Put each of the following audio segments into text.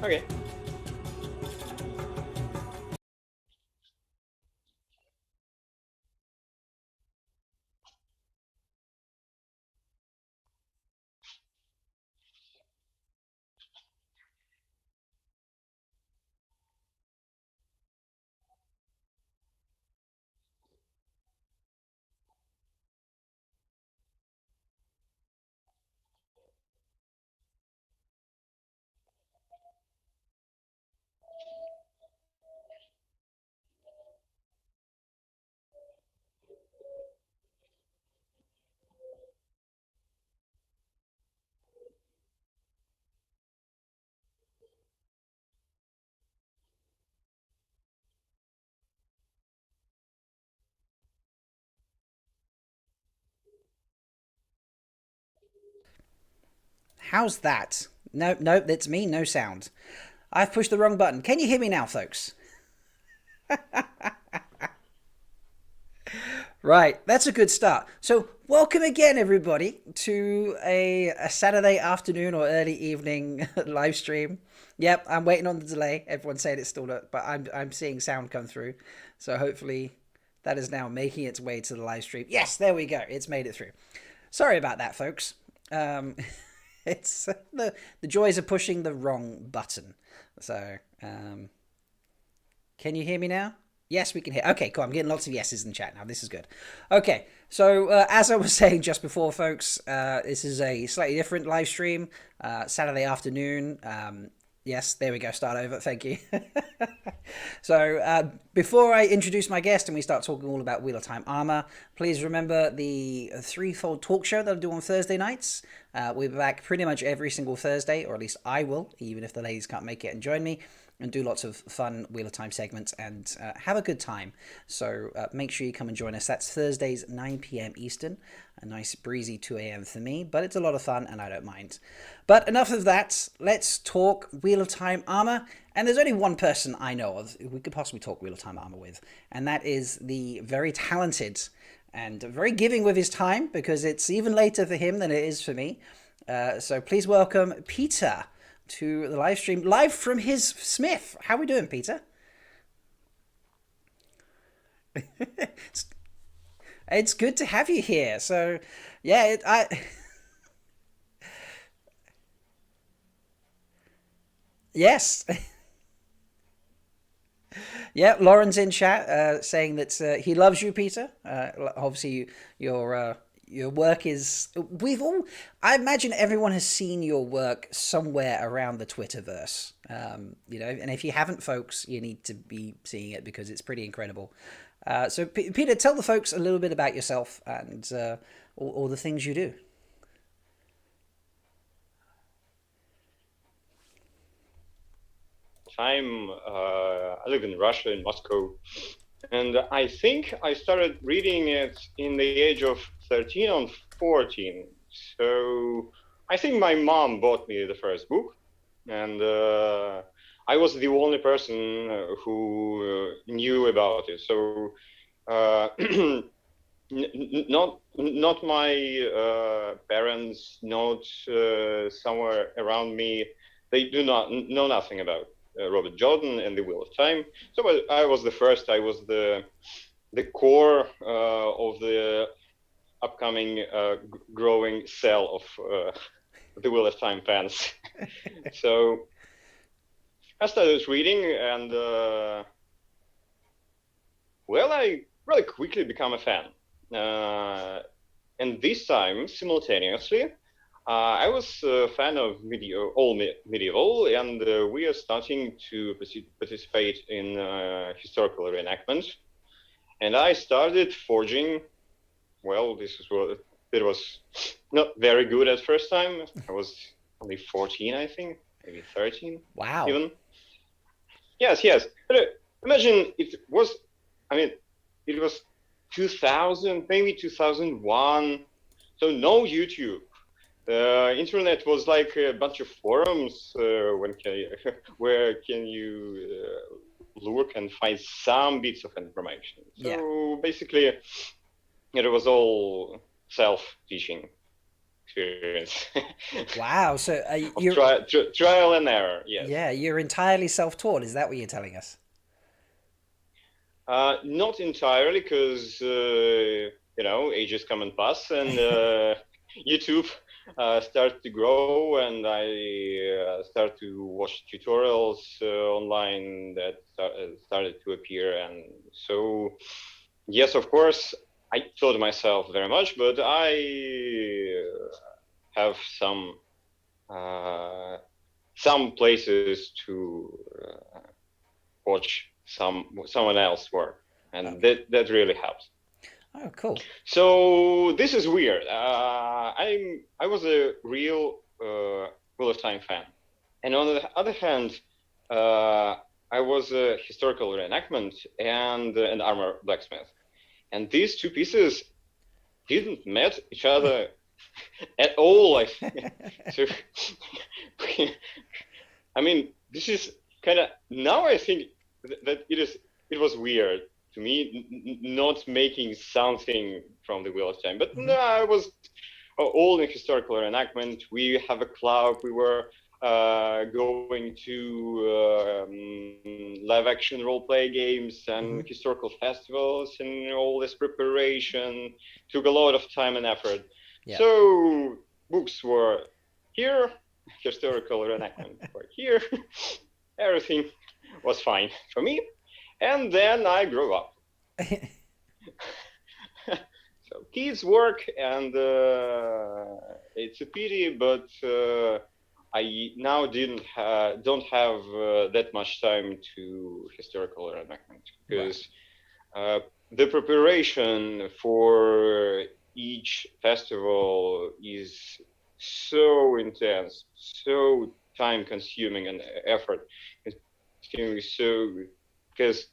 Okay. How's that? No, no, that's me, no sound. I've pushed the wrong button. Can you hear me now, folks? Right, that's a good start. So, welcome again, everybody, to a Saturday afternoon or early evening live stream. Yep, I'm waiting on the delay. Everyone's saying it's still not, but I'm seeing sound come through. So hopefully that is now making its way to the live stream. Yes, there we go. It's made it through. Sorry about that, folks. Um, it's the joys of pushing the wrong button. So, can you hear me now? Yes, we can hear. Okay, cool. I'm getting lots of yeses in the chat now. This is good. Okay, so as I was saying just before, folks, this is a slightly different live stream, Saturday afternoon. Yes, there we go. Start over. Thank you. So before I introduce my guest and we start talking all about Wheel of Time Armor, please remember the threefold talk show that I do on Thursday nights. We'll be back pretty much every single Thursday, or at least I will, even if the ladies can't make it and join me, and do lots of fun Wheel of Time segments and have a good time. So make sure you come and join us. That's Thursdays, 9 p.m. Eastern. A nice breezy 2 a.m. for me, but it's a lot of fun and I don't mind. But enough of that. Let's talk Wheel of Time Armor. And there's only one person I know of who we could possibly talk Wheel of Time Armor with, and that is the very talented and very giving with his time, because it's even later for him than it is for me. So please welcome Peter to the live stream, live from his Smith. How are we doing, Peter? It's good to have you here. So, yeah, yes, yeah. Lauren's in chat saying that he loves you, Peter. Obviously, your work is. We've all. I imagine everyone has seen your work somewhere around the Twitterverse. And if you haven't, folks, you need to be seeing it because it's pretty incredible. So, Peter, tell the folks a little bit about yourself and all the things you do. Time. I live in Russia, in Moscow, and I think I started reading it in the age of 13 or 14. So I think my mom bought me the first book, and I was the only person who knew about it. So not my parents, not somewhere around me. They do not know nothing about Robert Jordan and the Wheel of Time. So I was the first. I was the core of the upcoming growing cell of the Wheel of Time fans. So I started reading, and I really quickly become a fan. And this time, simultaneously, I was a fan of medieval, and we are starting to participate in historical reenactment. And I started forging. Well, this is what it was not very good at first time. I was only 14, I think, maybe 13. Wow. Even. Yes. But imagine it was. I mean, it was 2000, maybe 2001. So no YouTube. The internet was like a bunch of forums where can you look and find some bits of information. Yeah. So basically, it was all self-teaching. experience Wow. So of trial and error. Yes. yeah, you're entirely self-taught. Is that what you're telling us? Not entirely, because ages come and pass, and YouTube started to grow, and I started to watch tutorials online that started to appear, and so yes, of course, I taught myself very much, but I have some places to watch someone else work, and Okay. that really helps. Oh, cool. So this is weird. I was a real Wheel of Time fan, and on the other hand, I was a historical reenactment and an armor blacksmith, and these two pieces didn't met each other at all. So, I mean, this is kind of now I think that it was weird to me not making something from the Wheel of Time, but no, I was all in historical reenactment. We have a club. We were going to live action role play games and historical festivals, and all this preparation took a lot of time and effort. Yeah. So books were here, historical reenactment were here. Everything was fine for me. And then I grew up. So kids work, and it's a pity, but I now don't have that much time to historical reenactment, because the preparation for each festival is so intense, so time consuming and effort consuming, so because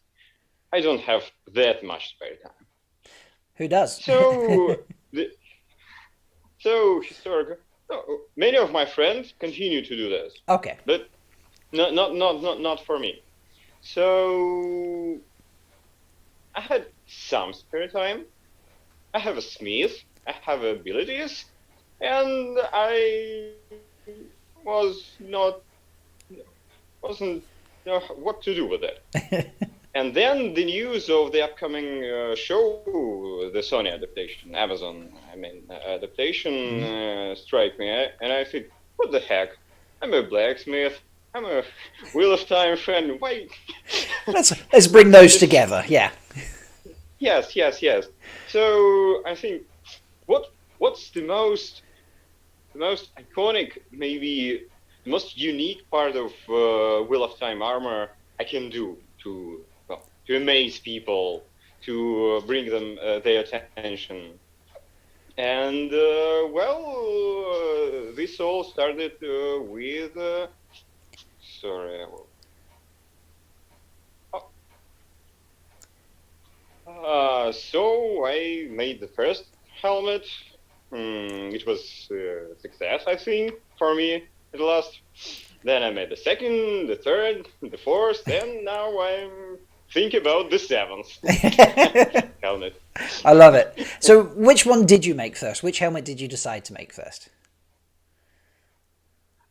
I don't have that much spare time. Who does? So historical. No, many of my friends continue to do this, Okay. but not for me. So I had some spare time. I have a smith. I have abilities, and I wasn't what to do with it. And then the news of the upcoming show, the Sony adaptation, Amazon, adaptation, strike me, and I think, what the heck? I'm a blacksmith. I'm a Wheel of Time fan. Why? Let's bring those together. Yeah. Yes. So I think what's the most iconic, maybe the most unique part of Wheel of Time armor I can do to amaze people, to bring them their attention. And this all started with sorry. So I made the first helmet. It was a success, I think, for me at last. Then I made the second, the third, the fourth, and now I'm thinking about the seventh helmet. I love it. So, which one did you make first? Which helmet did you decide to make first?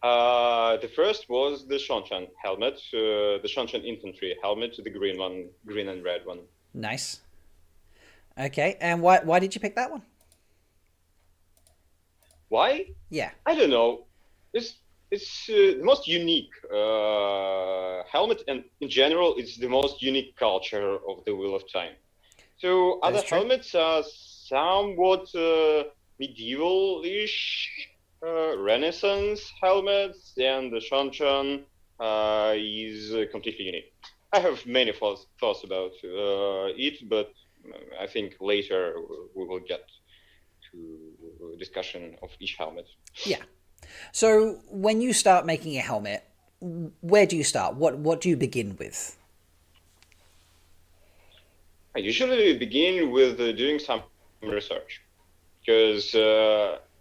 The first was the Seanchan helmet, the Seanchan infantry helmet, the green one, green and red one. Nice. Okay, and why did you pick that one? Why? Yeah. I don't know. It's the most unique helmet, and in general, it's the most unique culture of the Wheel of Time. So other helmets are somewhat medieval-ish, Renaissance helmets, and the Seanchan is completely unique. I have many thoughts about it, but I think later we will get to discussion of each helmet. Yeah. So when you start making a helmet, where do you start? What do you begin with? I usually begin with doing some research, because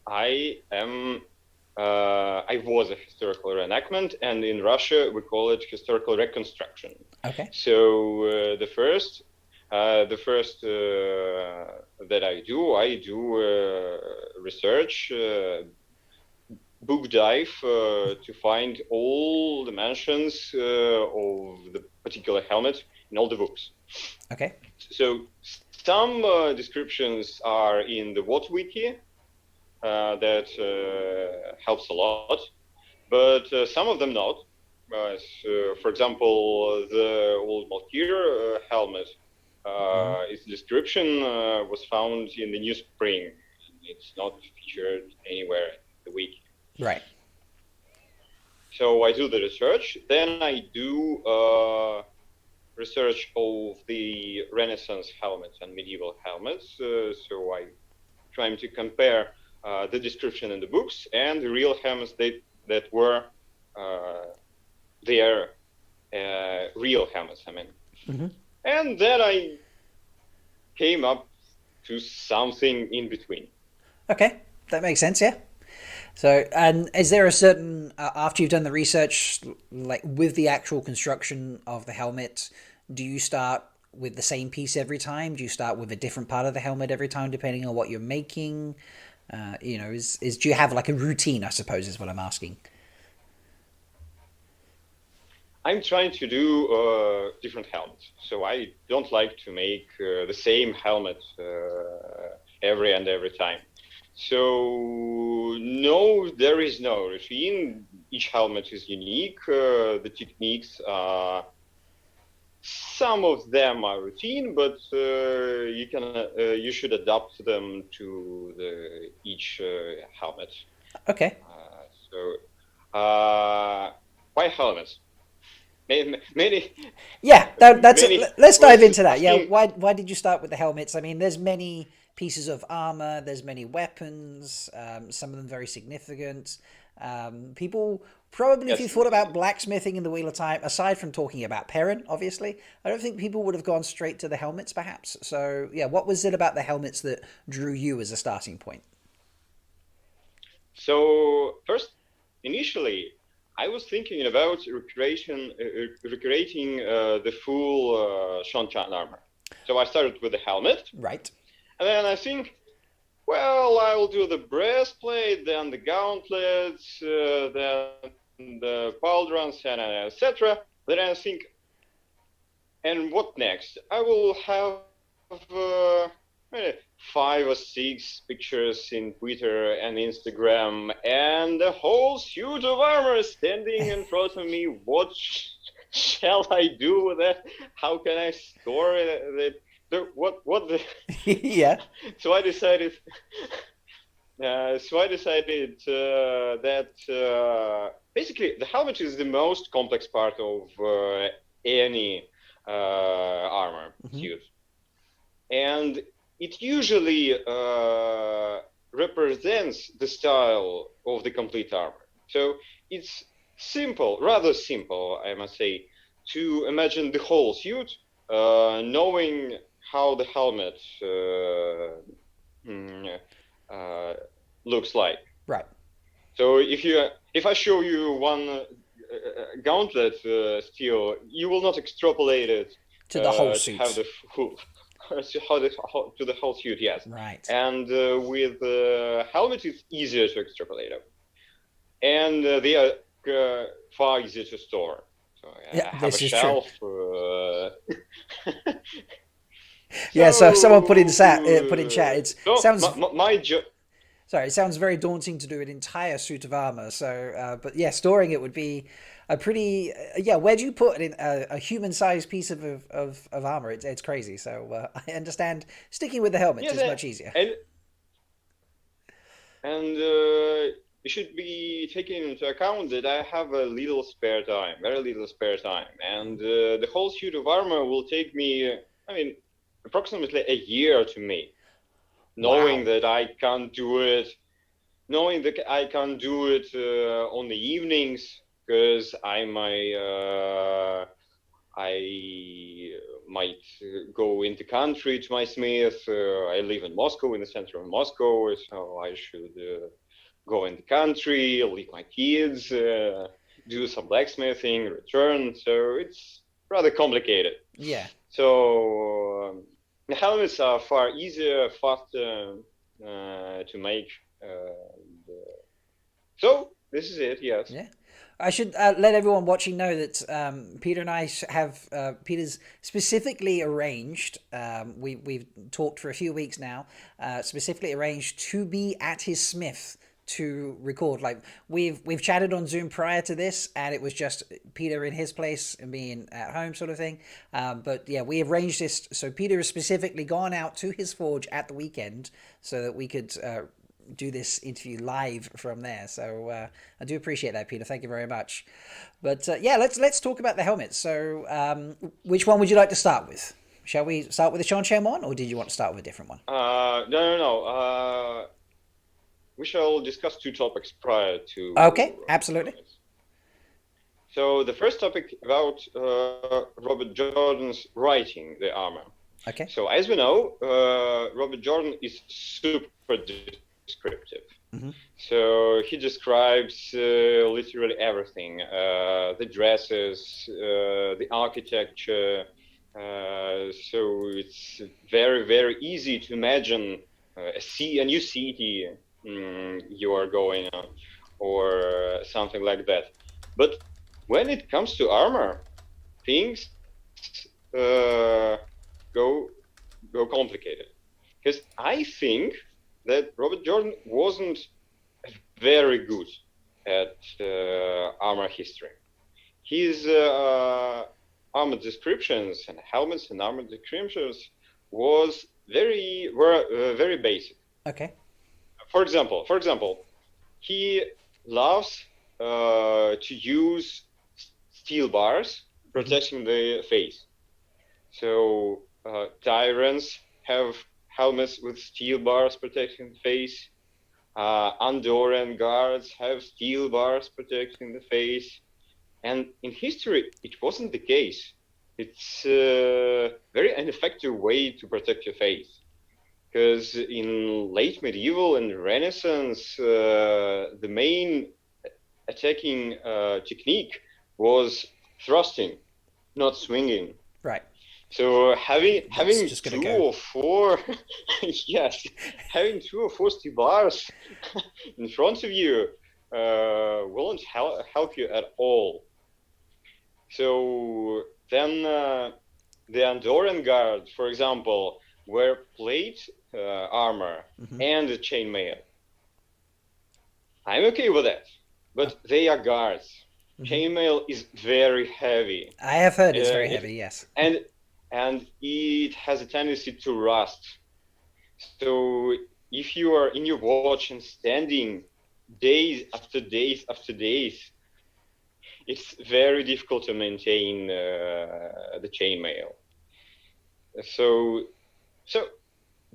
I was a historical reenactment, and in Russia we call it historical reconstruction. Okay. So the first that I do research book dive to find all the mentions of the particular helmet in all the books. Okay. So some descriptions are in the What Wiki that helps a lot, but some of them not. For example, the old Malkier helmet, its description was found in the New Spring. It's not featured anywhere in the wiki. Right. So I do the research. Then I do research of the Renaissance helmets and medieval helmets. So I trying to compare the description in the books and the real helmets that were their real helmets. I mean, and then I came up to something in between. Okay, that makes sense. Yeah. So, and is there a certain after you've done the research, like with the actual construction of the helmet, do you start with the same piece every time? Do you start with a different part of the helmet every time, depending on what you're making? Do you have like a routine? I suppose is what I'm asking. I'm trying to do different helmets, so I don't like to make the same helmet every time. So no, there is no routine. Each helmet is unique. The techniques are some of them are routine, but you should adapt them to each helmet. Okay. Why helmets? Many. Yeah, let's dive into that. Yeah, Asking, why did you start with the helmets? I mean, there's many pieces of armor, there's many weapons, some of them very significant. People probably, if you yes. thought about blacksmithing in the Wheel of Time, aside from talking about Perrin, obviously, I don't think people would have gone straight to the helmets, perhaps. So, yeah, what was it about the helmets that drew you as a starting point? So first, initially, I was thinking about recreating the full Seanchan armor. So I started with the helmet, Right. and then I think, well, I will do the breastplate, then the gauntlets, then the pauldrons, and etc. Then I think, and what next? I will have maybe 5 or 6 pictures in Twitter and Instagram, and the whole suit of armor standing in front of me. What shall I do with that? How can I store it? What the? Yeah. So I decided. That basically the helmet is the most complex part of any armor suit, and it usually represents the style of the complete armor. So it's simple, rather simple, I must say, to imagine the whole suit, knowing how the helmet looks like. Right. So if I show you one gauntlet steel, you will not extrapolate it To the whole to have suit. the full to the whole suit. Yes, Right. and with helmet, it's easier to extrapolate it, and they are far easier to store. So Yeah, I have a this is true. shelf. Yeah, so someone put in chat. It So sounds my job. sorry. It sounds very daunting to do an entire suit of armor. So, but yeah, storing it would be a pretty yeah. Where do you put in a human-sized piece of armor? It's crazy. So I understand sticking with the helmets Yes, is much easier. and you should be taking into account that I have a little spare time, very little spare time, and the whole suit of armor will take me, I mean, approximately a year to make, knowing Wow. that I can't do it, on the evenings because I might go in the country to my smith. I live in Moscow, in the center of Moscow, so I should go in the country, leave my kids, do some blacksmithing, return. So it's rather complicated. Yeah. So the helmets are far easier, faster to make. So this is it. Yes. Yeah. I should let everyone watching know that Peter and I have Peter's specifically arranged. We've talked for a few weeks now. Specifically arranged to be at his Smith to record. Like we've chatted on Zoom prior to this, and it was just Peter in his place and me at home, sort of thing. But yeah, we arranged this so Peter has specifically gone out to his forge at the weekend so that we could do this interview live from there. So I do appreciate that, Peter. Thank you very much. But yeah, let's talk about the helmets. So which one would you like to start with? Shall we start with the Seanchan one, or did you want to start with a different one? No. We shall discuss two topics prior to. Okay, absolutely. So the first topic about Robert Jordan's writing the armor. Okay. So as we know, Robert Jordan is super descriptive. Mm-hmm. So he describes literally everything: the dresses, the architecture. So it's very, very easy to imagine a new city you are going on, or something like that. But when it comes to armor, things go complicated. Because I think that Robert Jordan wasn't very good at armor history. His armor descriptions and helmets and armor descriptions were very basic. Okay. For example, he loves to use steel bars protecting the face. So tyrants have helmets with steel bars protecting the face. Andorian guards have steel bars protecting the face. And in history, it wasn't the case. It's a very ineffective way to protect your face. Because in late medieval and Renaissance, the main attacking technique was thrusting, not swinging. Right. So having two or four, yes, having 2 or 4 steel bars in front of you won't help you at all. So then the Andorian guard, for example, wear plate armor and the chainmail. I'm okay with that, but they are guards. Chainmail is very heavy. I have heard it's very heavy, yes. And it has a tendency to rust. So if you are in your watch and standing days after days after days, it's very difficult to maintain the chainmail. So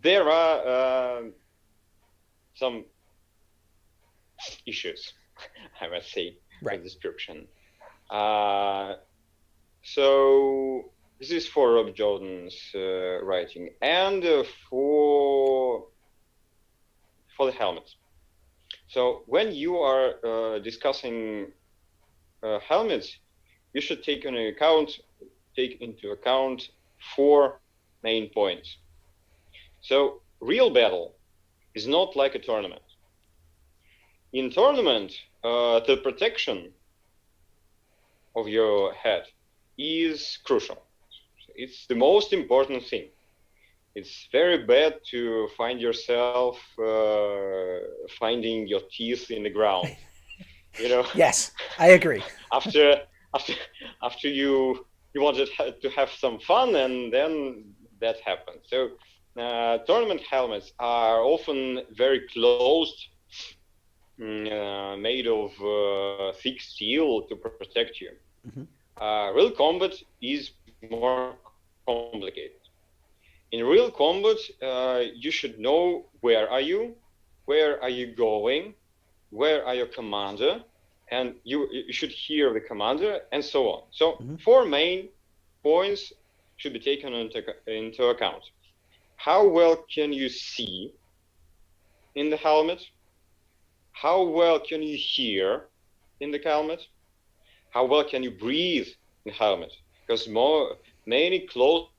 there are some issues, I must say, right. with description. So this is for Rob Jordan's writing, and for the helmets. So when you are discussing helmets, you should take into account 4 main points. So real battle is not like a tournament. In tournament, the protection of your head is crucial. It's the most important thing. It's very bad to find yourself finding your teeth in the ground. You know. Yes, I agree. after you wanted to have some fun, and then that happened. So tournament helmets are often very closed, made of thick steel to protect you. Real combat is more complicated. In real combat, you should know where are you going, where are your commander, and you should hear the commander, and so on. So 4 main points should be taken into account. How well can you see in the helmet? How well can you hear in the helmet? How well can you breathe in the helmet? Because many closed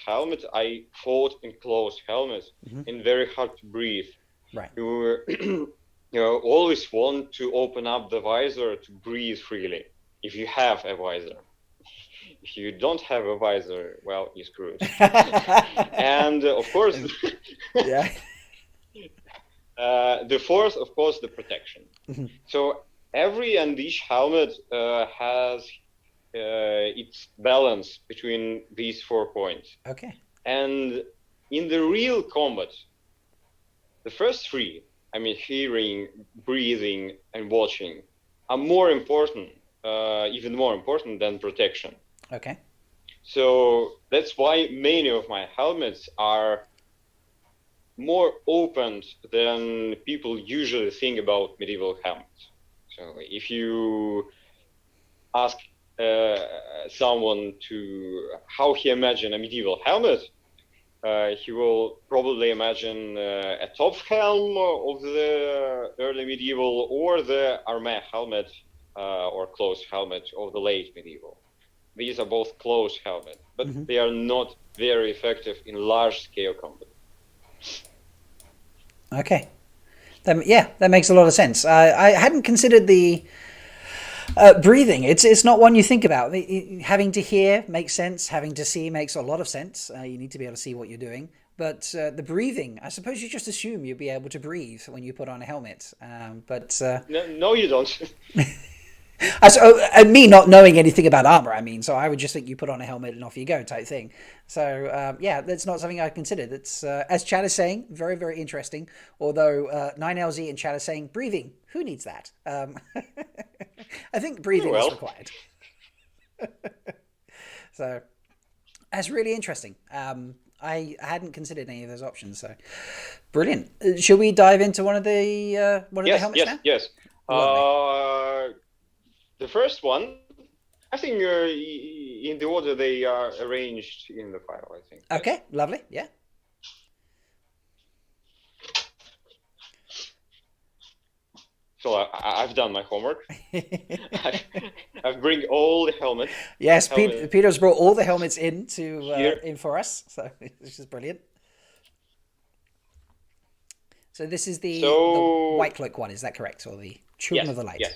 helmets, I fought in closed helmets, and very hard to breathe. Right. The always want to open up the visor to breathe freely if you have a visor. If you don't have a visor, well, you're screwed. And of course, yeah. The fourth, of course, the protection. Mm-hmm. So every and each helmet has its balance between these 4 points. Okay. And in the real combat, the first three, I mean, hearing, breathing, and watching, are more important, even more important than protection. Okay. So that's why many of my helmets are more open than people usually think about medieval helmets. So if you ask someone to how he imagine a medieval helmet, he will probably imagine a top helm of the early medieval or the Armour helmet or close helmet of the late medieval. These are both close helmets, but mm-hmm. they are not very effective in large-scale combat. Okay. That makes a lot of sense. I hadn't considered the breathing. It's not one you think about. Having to hear makes sense. Having to see makes a lot of sense. You need to be able to see what you're doing. But the breathing, I suppose you just assume you'll be able to breathe when you put on a helmet. No, you don't. And me not knowing anything about armor, I mean, so I would just think you put on a helmet and off you go type thing. So that's not something I considered. It's as Chad is saying, very, very interesting. Although 9LZ and Chad is saying breathing, who needs that? I think breathing is required. So that's really interesting. I hadn't considered any of those options. So brilliant. Should we dive into one of the helmets now? Yes. The first one, I think in the order they are arranged in the file, I think. Okay, lovely, yeah. So I've done my homework. I've bring all the helmets. Yes, Peter's brought all the helmets in for us, so this is brilliant. So this is the White Cloak one, is that correct? Or the Children of the Light? Yes.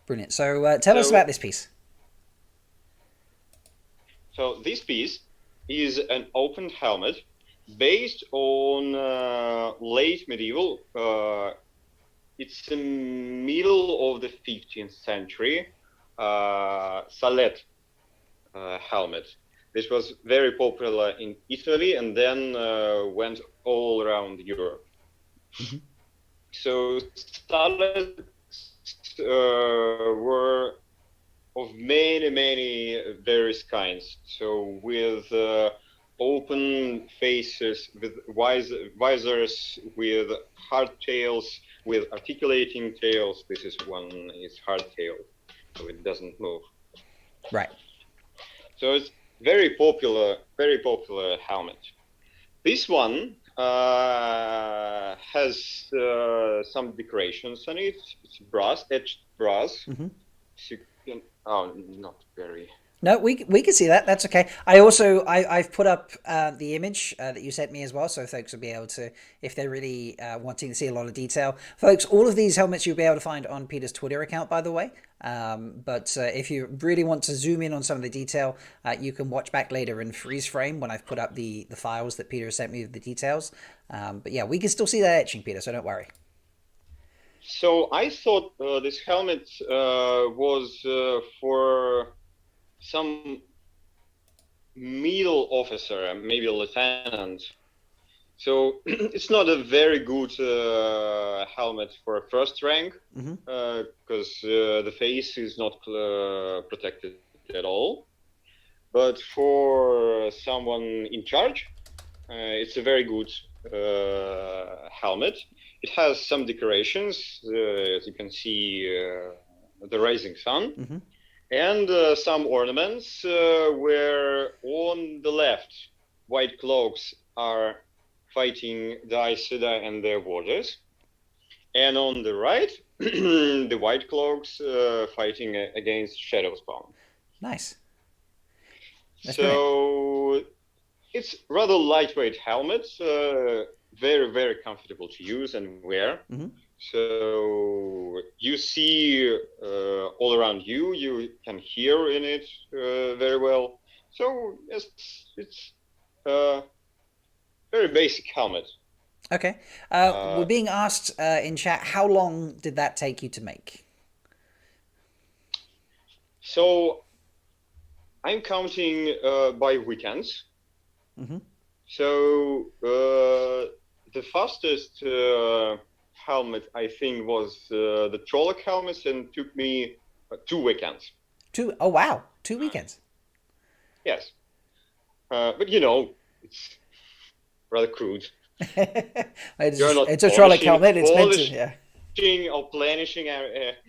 Brilliant. So tell us about this piece. So this piece is an open helmet based on late medieval. It's the middle of the 15th century Sallet helmet. This was very popular in Italy and then went all around Europe. Mm-hmm. So Sallet were of many various kinds. So with open faces, with visors, with hardtails, with articulating tails. This is one is hardtail, so it doesn't move. Right. So it's very popular helmet. This one has some decorations on it. It's brass, etched brass. Mm-hmm. So not very. No, we can see that. That's okay. I've put up the image that you sent me as well, so folks will be able to, if they're really wanting to see a lot of detail. Folks, all of these helmets you'll be able to find on Peter's Twitter account, by the way. But if you really want to zoom in on some of the detail, you can watch back later in freeze frame when I've put up the files that Peter sent me with the details. But yeah, we can still see that etching, Peter, so don't worry. So I thought this helmet was for some middle officer, maybe a lieutenant. So it's not a very good helmet for a first rank, because the face is not protected at all. But for someone in charge, it's a very good helmet. It has some decorations, as you can see, the rising sun. Mm-hmm. And some ornaments where on the left, white cloaks are fighting the Aes Sedai and their warders. And on the right, the white cloaks fighting against Shadowspawn. Nice. That's so brilliant. It's rather lightweight helmet. very, very comfortable to use and wear. Mm-hmm. So you see all around you. You can hear in it very well. So yes, it's a very basic helmet. Okay. We're being asked in chat, how long did that take you to make? So I'm counting by weekends. Mm-hmm. So the fastest helmet I think was the Trolloc helmet, and took me 2 weekends. Oh wow, 2 weekends. Yes, but it's rather crude. You're not It's a Trolloc helmet. It's meant to, yeah. polishing or planishing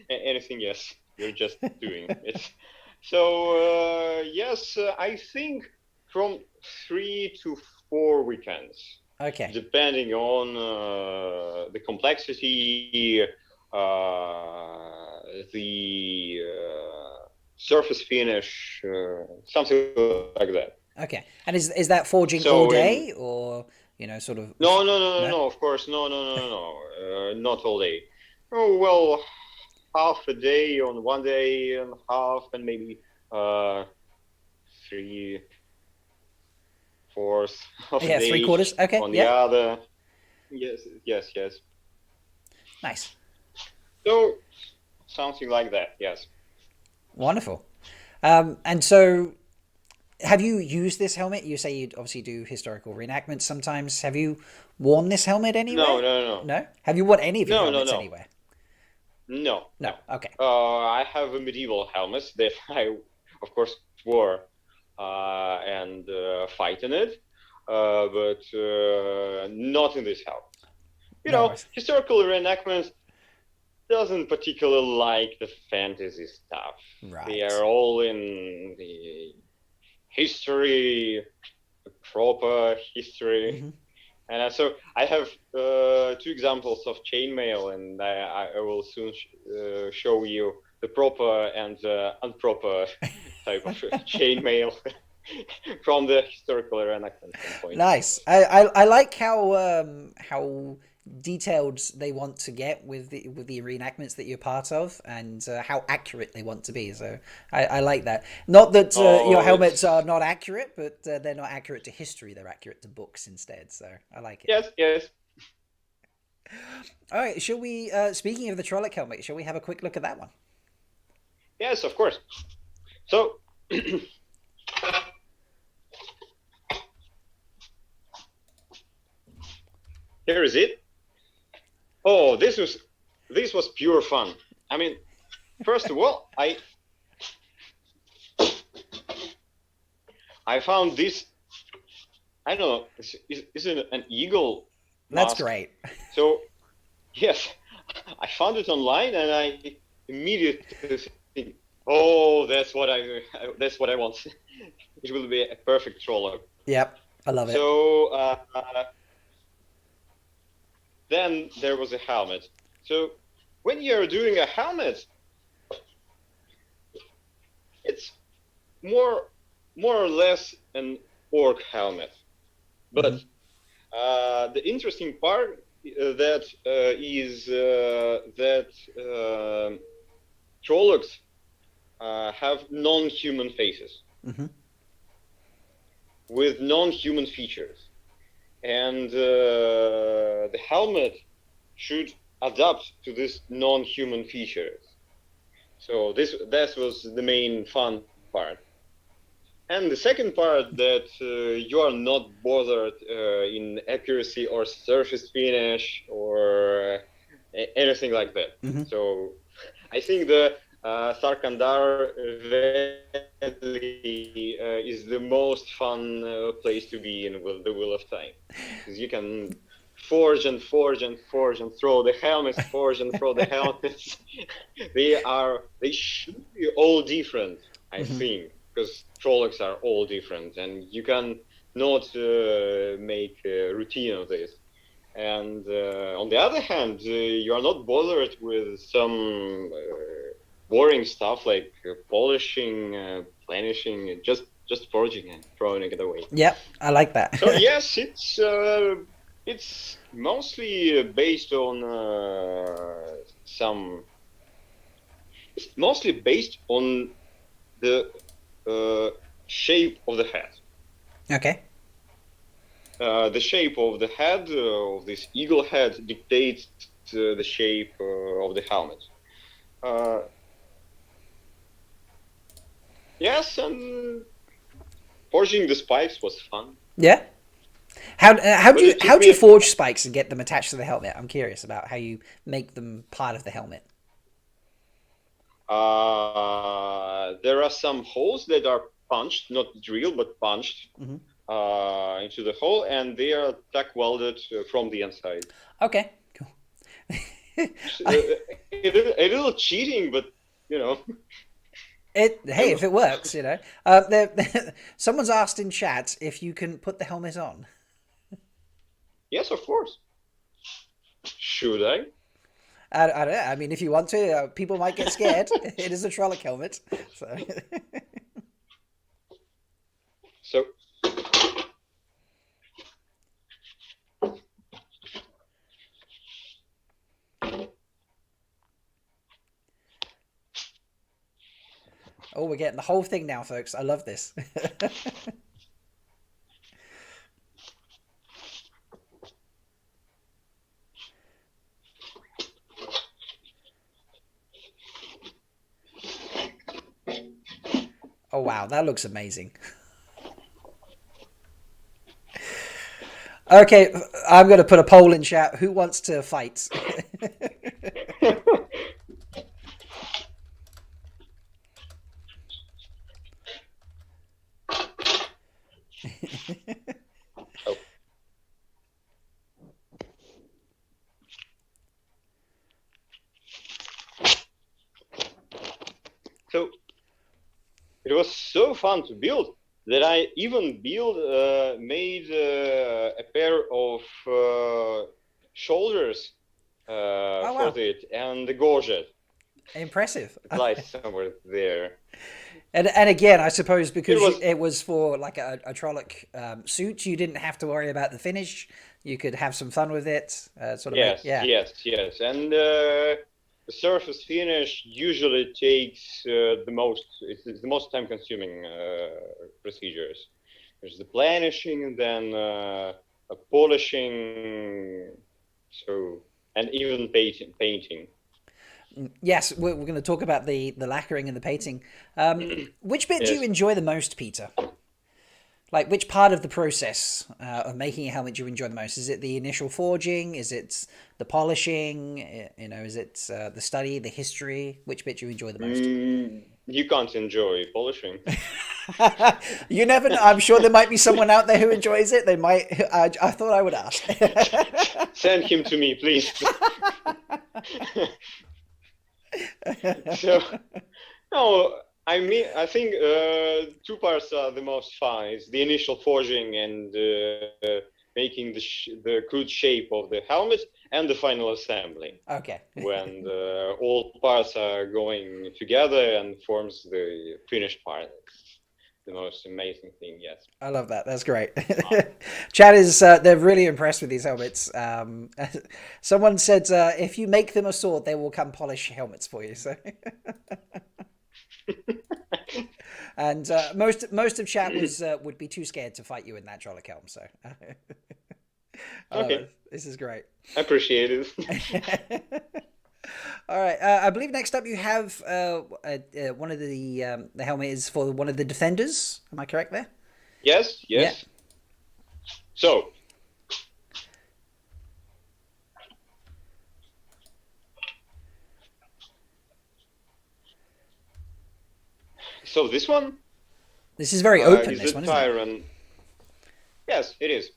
anything. Yes, you're just doing it. So yes, I think from 3 to 4 weekends, Okay. depending on the complexity, the surface finish, something like that. Okay. And is that forging all So day, or sort of? no, of course, no, not all day. Oh, well, half a day on one day and half, and maybe 3/4 of a Yeah, day 3/4. Okay. on the Yeah. other. Yes, yes, yes. Nice. So something like that. Yes. Wonderful. And so, have you used this helmet? You say you obviously do historical reenactments sometimes. Have you worn this helmet anywhere? No. No? Have you worn any of your helmets No. anywhere? No, No. no. Okay. I have a medieval helmet that I, of course, wore and fight in it, but not in this helmet. No worries. Historical reenactments doesn't particularly like the fantasy stuff. Right. They are all in the history, proper history. Mm-hmm. And so I have 2 examples of chainmail, and I will soon show you the proper and improper type of chainmail from the historical reenactment standpoint. Nice. I like how detailed they want to get with the reenactments that you're part of, and how accurate they want to be. So I like that. Not that your helmets are not accurate, but they're not accurate to history. They're accurate to books instead. So I like it. Yes. All right. Shall we? Speaking of the Trolloc helmet, shall we have a quick look at that one? Yes, of course. So. Here is it. Oh, this was pure fun. I mean, first of all, I found this. I don't know. Is it an eagle mask? That's great. So, yes, I found it online, and I immediately think, oh, that's what I want. It will be a perfect Trolloc. Yep, I love it. So then there was a helmet. So when you're doing a helmet, it's more or less an orc helmet. But the interesting part that is that Trollocs have non-human faces with non-human features. And the helmet should adapt to this non-human features. So that was the main fun part. And the second part, that you are not bothered in accuracy or surface finish or anything like that. So I think the Sarkandar Valley is the most fun place to be in with the Wheel of Time, because you can forge and throw the helmets, they should be all different, I think, because Trollocs are all different, and you can not make a routine of this. And on the other hand, you are not bothered with some boring stuff like polishing, planishing, just forging and throwing it away. Yep, I like that. So yes, it's It's mostly based on It's mostly based on the shape of the head. Okay. The shape of the head of this eagle head dictates the shape of the helmet. Yes, and forging the spikes was fun. Yeah. How But do you it took you me forge spikes and get them attached to the helmet? I'm curious about how you make them part of the helmet. there are some holes that are punched, not drilled, but punched Mm-hmm. into the hole, and they are tack welded from the inside. Okay. Cool. I, A little cheating, but you know, hey, if it works, you know. Someone's asked in chat if you can put the helmet on. yes, of course. Should I? I don't know. I mean, if you want to, people might get scared. It is a Trolloc helmet, so. So, Oh, we're getting the whole thing now, folks. I love this. Oh wow, that looks amazing. Okay, I'm going to put a poll in chat. Who wants to fight? oh. So it was so fun to build that I even made a pair of shoulders Oh for wow, it and the gorget. impressive. It lies somewhere there. And again, I suppose It because was it was for like a Trolloc suit, you didn't have to worry about the finish. You could have some fun with it. Sort of make yes, yeah. yes, and the surface finish usually takes the most. It's the most time-consuming procedures. There's the planishing, and then a polishing, so and even painting. Yes, we're going to talk about the lacquering and the painting. Which bit do you Yes. enjoy the most, Peter? Like, which part of the process of making a helmet do you enjoy the most? Is it the initial forging? Is it the polishing? You know, is it the study, the history? Which bit do you enjoy the most? You can't enjoy polishing. You never know. I'm sure there might be someone out there who enjoys it. They might. I thought I would ask. Send him to me, please. So, no, I think two parts are the most fun. It's the initial forging and making the crude shape of the helmet, and the final assembly Okay. when all parts are going together and forms the finished part. It's the most amazing thing. Yes. I love that. That's great. Chat is they're really impressed with these helmets. Someone said if you make them a sword, they will come polish helmets for you. So, and most of chat was would be too scared to fight you in that Trolloc helm. So, I love Okay. it. This is great. Appreciate it. All right. I believe next up you have one of the helmet is for one of the defenders. Am I correct there? Yes. Yeah. Yes. So. So this one This is very open. is This the one, isn't it? Tyrant. Yes, it is.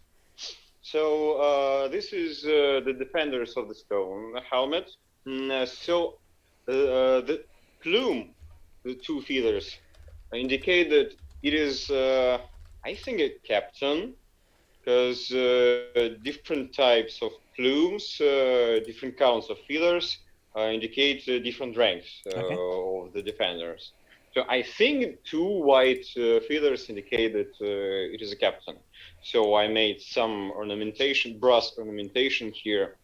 So this is the Defenders of the Stone helmet. So the plume, the two feathers, indicate that it is, I think, a captain, because different types of plumes, different counts of feathers indicate different ranks Okay. of the defenders. So I think two white feathers indicate that it is a captain. So I made some ornamentation, brass ornamentation here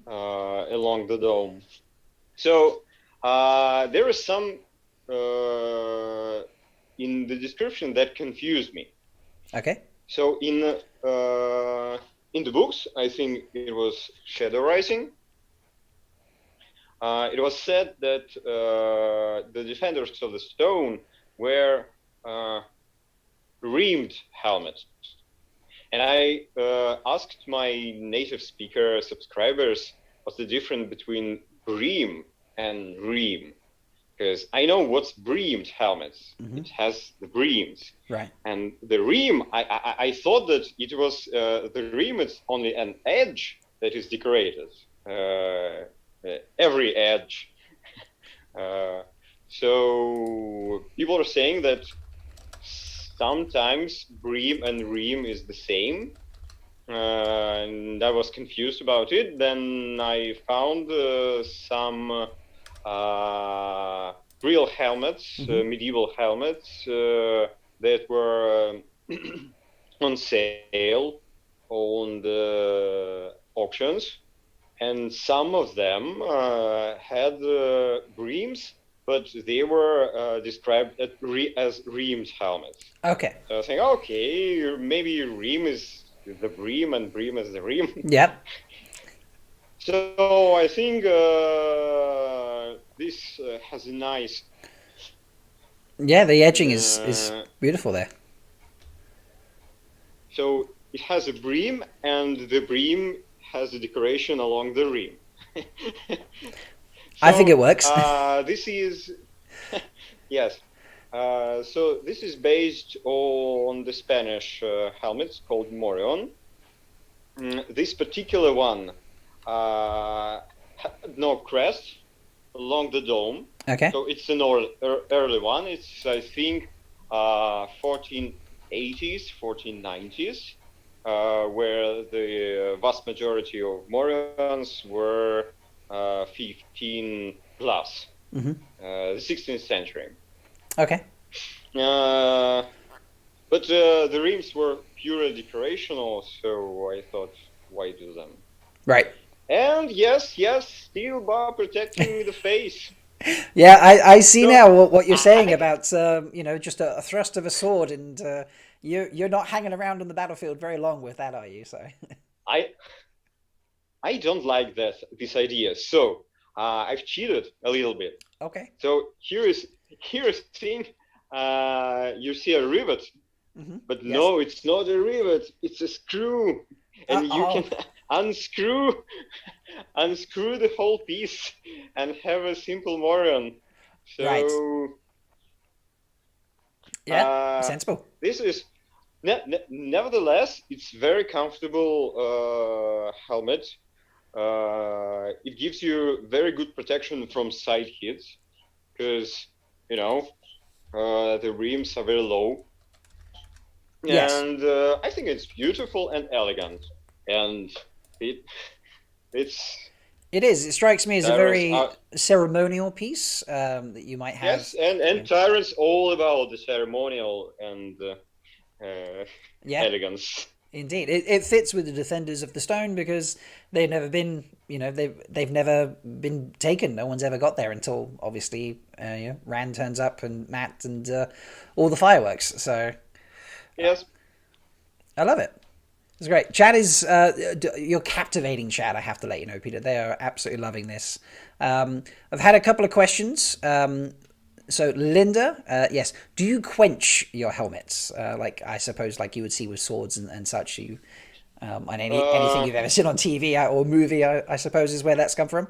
along the dome. So there is some in the description that confused me. Okay. So in the books, I think it was Shadow Rising. It was said that the defenders of the stone were rimmed helmets. And I asked my native speaker subscribers what's the difference between brim and rim. Because I know what's brimmed helmets. It has the brims. Right. And the rim, I thought that it was the rim is only an edge that is decorated. Every edge. So people are saying that sometimes brim and rim is the same. And I was confused about it. Then I found some real helmets, medieval helmets that were on sale on the auctions, and some of them had brims, but they were described as rimmed helmets. Okay. So I was thinking, okay, maybe rim is the brim and brim is the rim. Yep. So I think this has a nice. Yeah, the edging is beautiful there. So it has a brim, and the brim has a decoration along the rim. So, I think it works. This is yes. So this is based on the Spanish helmets called Morion. This particular one had no crest along the dome. Okay. So it's an early one. It's, I think, 1480s, 1490s, where the vast majority of Morions were 15 plus, the 16th century. Okay. But the rims were purely decorational, so I thought, why do them? Right. And yes, steel bar protecting the face. Yeah, I see now what you're saying about just a thrust of a sword, and you're not hanging around on the battlefield very long with that, are you? So I don't like this idea. So I've cheated a little bit. Okay. So here's thing. You see a rivet, but yes. No, it's not a rivet. It's a screw, and you can unscrew the whole piece and have a simple Morion. So right. Yeah, sensible. This is nevertheless, it's very comfortable helmet. It gives you very good protection from side hits, because the rims are very low. Yes. And I think it's beautiful and elegant, and it is. It strikes me as a very ceremonial piece that you might have. Yes, and Tyrant's all about the ceremonial and elegance. Indeed, it fits with the defenders of the stone, because they've never been, they've never been taken. No one's ever got there until obviously Rand turns up and Matt and all the fireworks. So yes, I love it. It's great. Chat is you're captivating, chat. I have to let you know, Peter. They are absolutely loving this. I've had a couple of questions. So Linda, yes, do you quench your helmets? Like I suppose, like you would see with swords and such. You, on anything you've ever seen on TV or movie, I suppose, is where that's come from.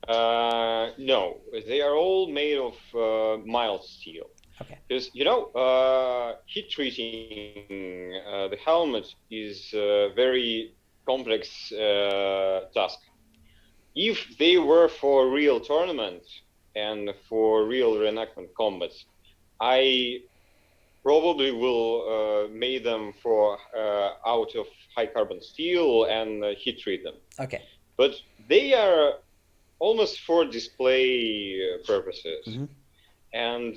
No, they are all made of mild steel. Okay. Because heat treating the helmet is a very complex task. If they were for real tournaments and for real reenactment combats, I probably will make them for out of high carbon steel and heat treat them. Okay. But they are almost for display purposes. and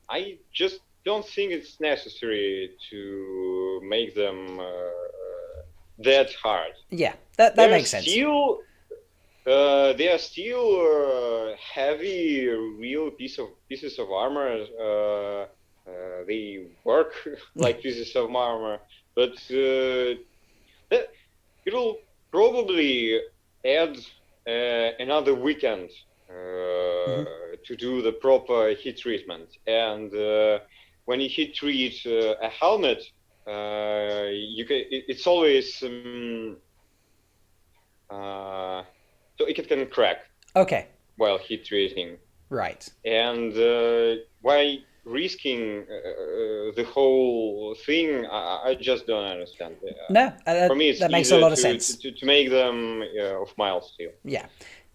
I just don't think it's necessary to make them that hard. Yeah, that They're makes sense. still they are still heavy, real pieces of armor. They work like pieces of armor, but it'll probably add another weekend to do the proper heat treatment. And when you heat treat a helmet, you can. It's always so it can crack. Okay. While heat treating. Right. And why risking the whole thing? I just don't understand. No, for me, it's that makes a lot of to, sense. To make them of mild steel. Yeah.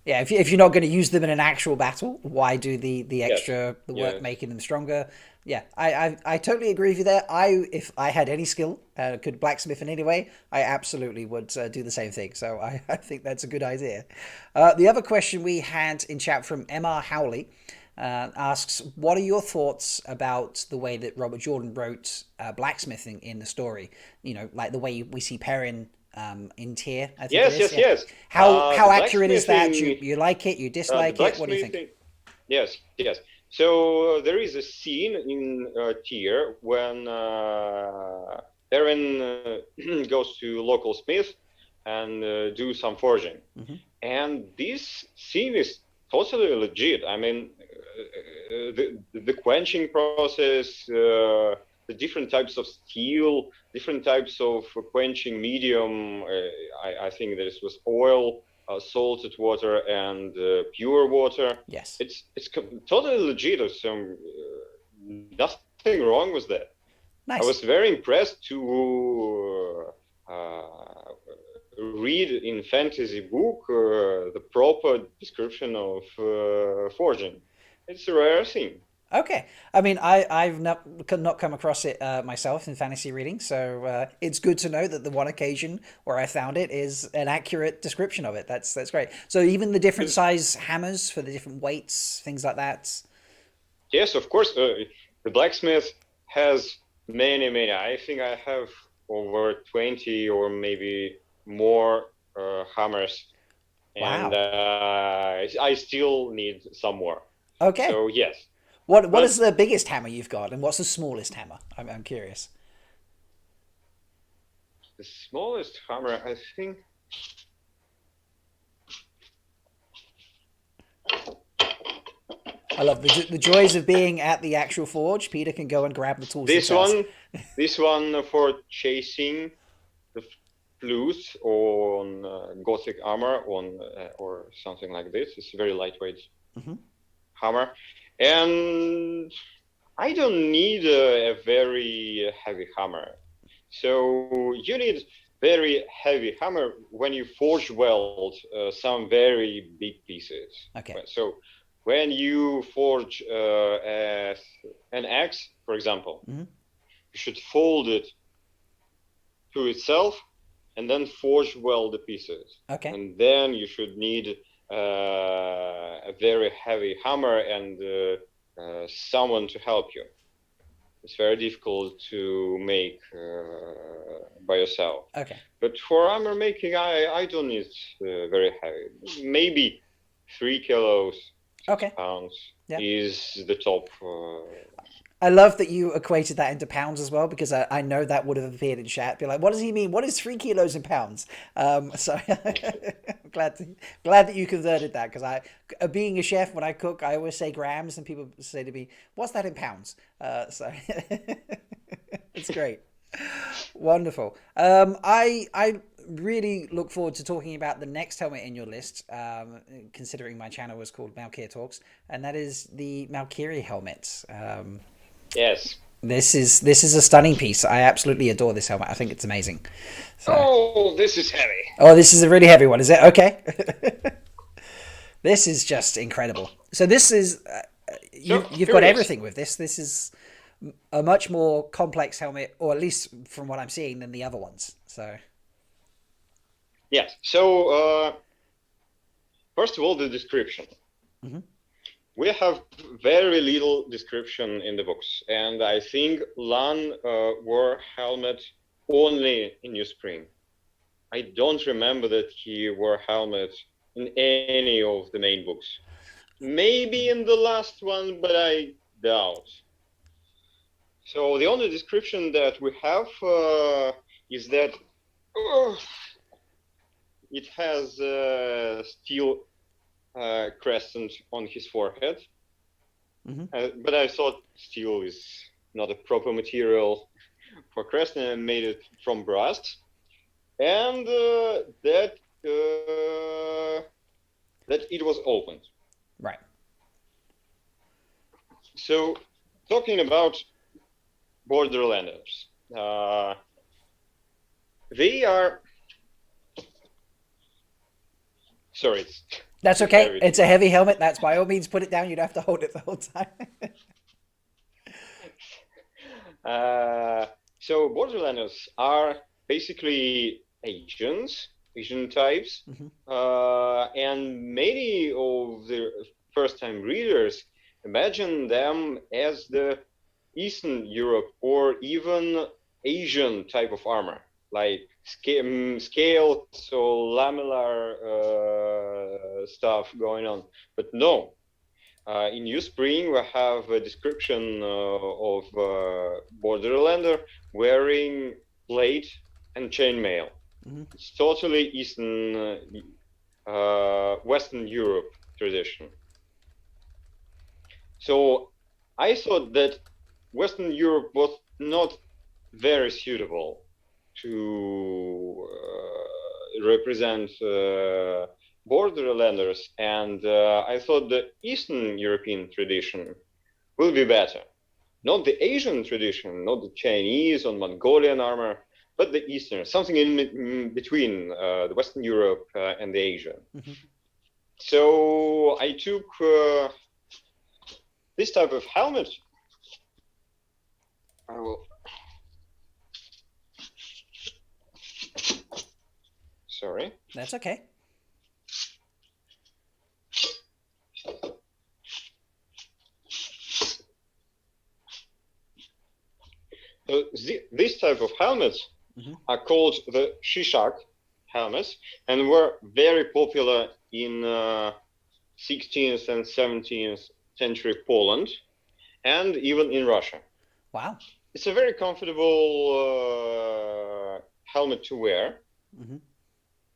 Yeah, if you're not going to use them in an actual battle, why do the extra Yes. work making them stronger? Yeah, I totally agree with you there. If I had any skill, could blacksmith in any way, I absolutely would do the same thing. So I think that's a good idea. The other question we had in chat from Emma Howley asks, what are your thoughts about the way that Robert Jordan wrote blacksmithing in the story? You know, like the way we see Perrin in Tyr, I think it is. Yes. How accurate is that? You like it? You dislike it? What do you think? Yes. So there is a scene in Tyr when Perrin goes to local smith and do some forging, and this scene is totally legit. I mean, the quenching process. The different types of steel, different types of quenching medium. I think this was oil, salted water, and pure water. Yes, it's totally legit. So nothing wrong with that. Nice. I was very impressed to read in fantasy book the proper description of forging. It's a rare thing. Okay. I mean, I've not come across it myself in fantasy reading, so it's good to know that the one occasion where I found it is an accurate description of it. That's great. So even the different size hammers for the different weights, things like that. Yes, of course. The blacksmith has many. I think I have over 20 or maybe more hammers. Wow. And I still need some more. Okay. So yes. What is the biggest hammer you've got, and what's the smallest hammer? I'm curious. The smallest hammer, I think. I love the joys of being at the actual forge. Peter can go and grab the tools. This one for chasing the flutes on Gothic armor or something like this. It's very lightweight hammer. And I don't need a very heavy hammer. So you need very heavy hammer when you forge weld some very big pieces. Okay. So when you forge an axe, for example, you should fold it to itself and then forge weld the pieces. Okay. And then you should need a very heavy hammer and someone to help you. It's very difficult to make by yourself. Okay. But for armor making, I don't need very heavy. Maybe 3 kilos, 6 pounds is the top. I love that you equated that into pounds as well, because I know that would have appeared in chat. Be like, what does he mean? What is 3 kilos in pounds? So I'm glad that you converted that, because being a chef, when I cook, I always say grams, and people say to me, "What's that in pounds?" So it's great, wonderful. I really look forward to talking about the next helmet in your list, considering my channel was called Malkier Talks, and that is the Malkieri helmet. Yes. This is a stunning piece. I absolutely adore this helmet. I think it's amazing. So, oh, this is heavy. Oh, this is a really heavy one, is it? Okay. This is just incredible. So this is you've got everything with this. This is a much more complex helmet, or at least from what I'm seeing, than the other ones. So yes. So first of all, the description. We have very little description in the books, and I think Lan wore helmet only in New Spring. I don't remember that he wore helmet in any of the main books. Maybe in the last one, but I doubt. So the only description that we have is that it has a steel crescent on his forehead. But I thought steel is not a proper material for crescent and made it from brass. And that it was opened. Right. So, talking about Borderlanders, they are. Sorry. That's okay. It's a heavy helmet. That's by all means put it down. You don't have to hold it the whole time. So Borderlanders are basically Asian types, and many of the first-time readers imagine them as the Eastern Europe or even Asian type of armor, like scales or lamellar stuff going on. But no, in New Spring we have a description of Borderlander wearing plate and chainmail. It's totally Eastern, Western Europe tradition. So I thought that Western Europe was not very suitable to represent Borderlanders, and I thought the Eastern European tradition will be better. Not the Asian tradition, not the Chinese or Mongolian armor, but the Eastern, something in between the Western Europe and the Asia. So I took this type of helmet. I will. Sorry. That's okay. So this type of helmets are called the Shishak helmets, and were very popular in 16th and 17th century Poland, and even in Russia. Wow. It's a very comfortable helmet to wear, and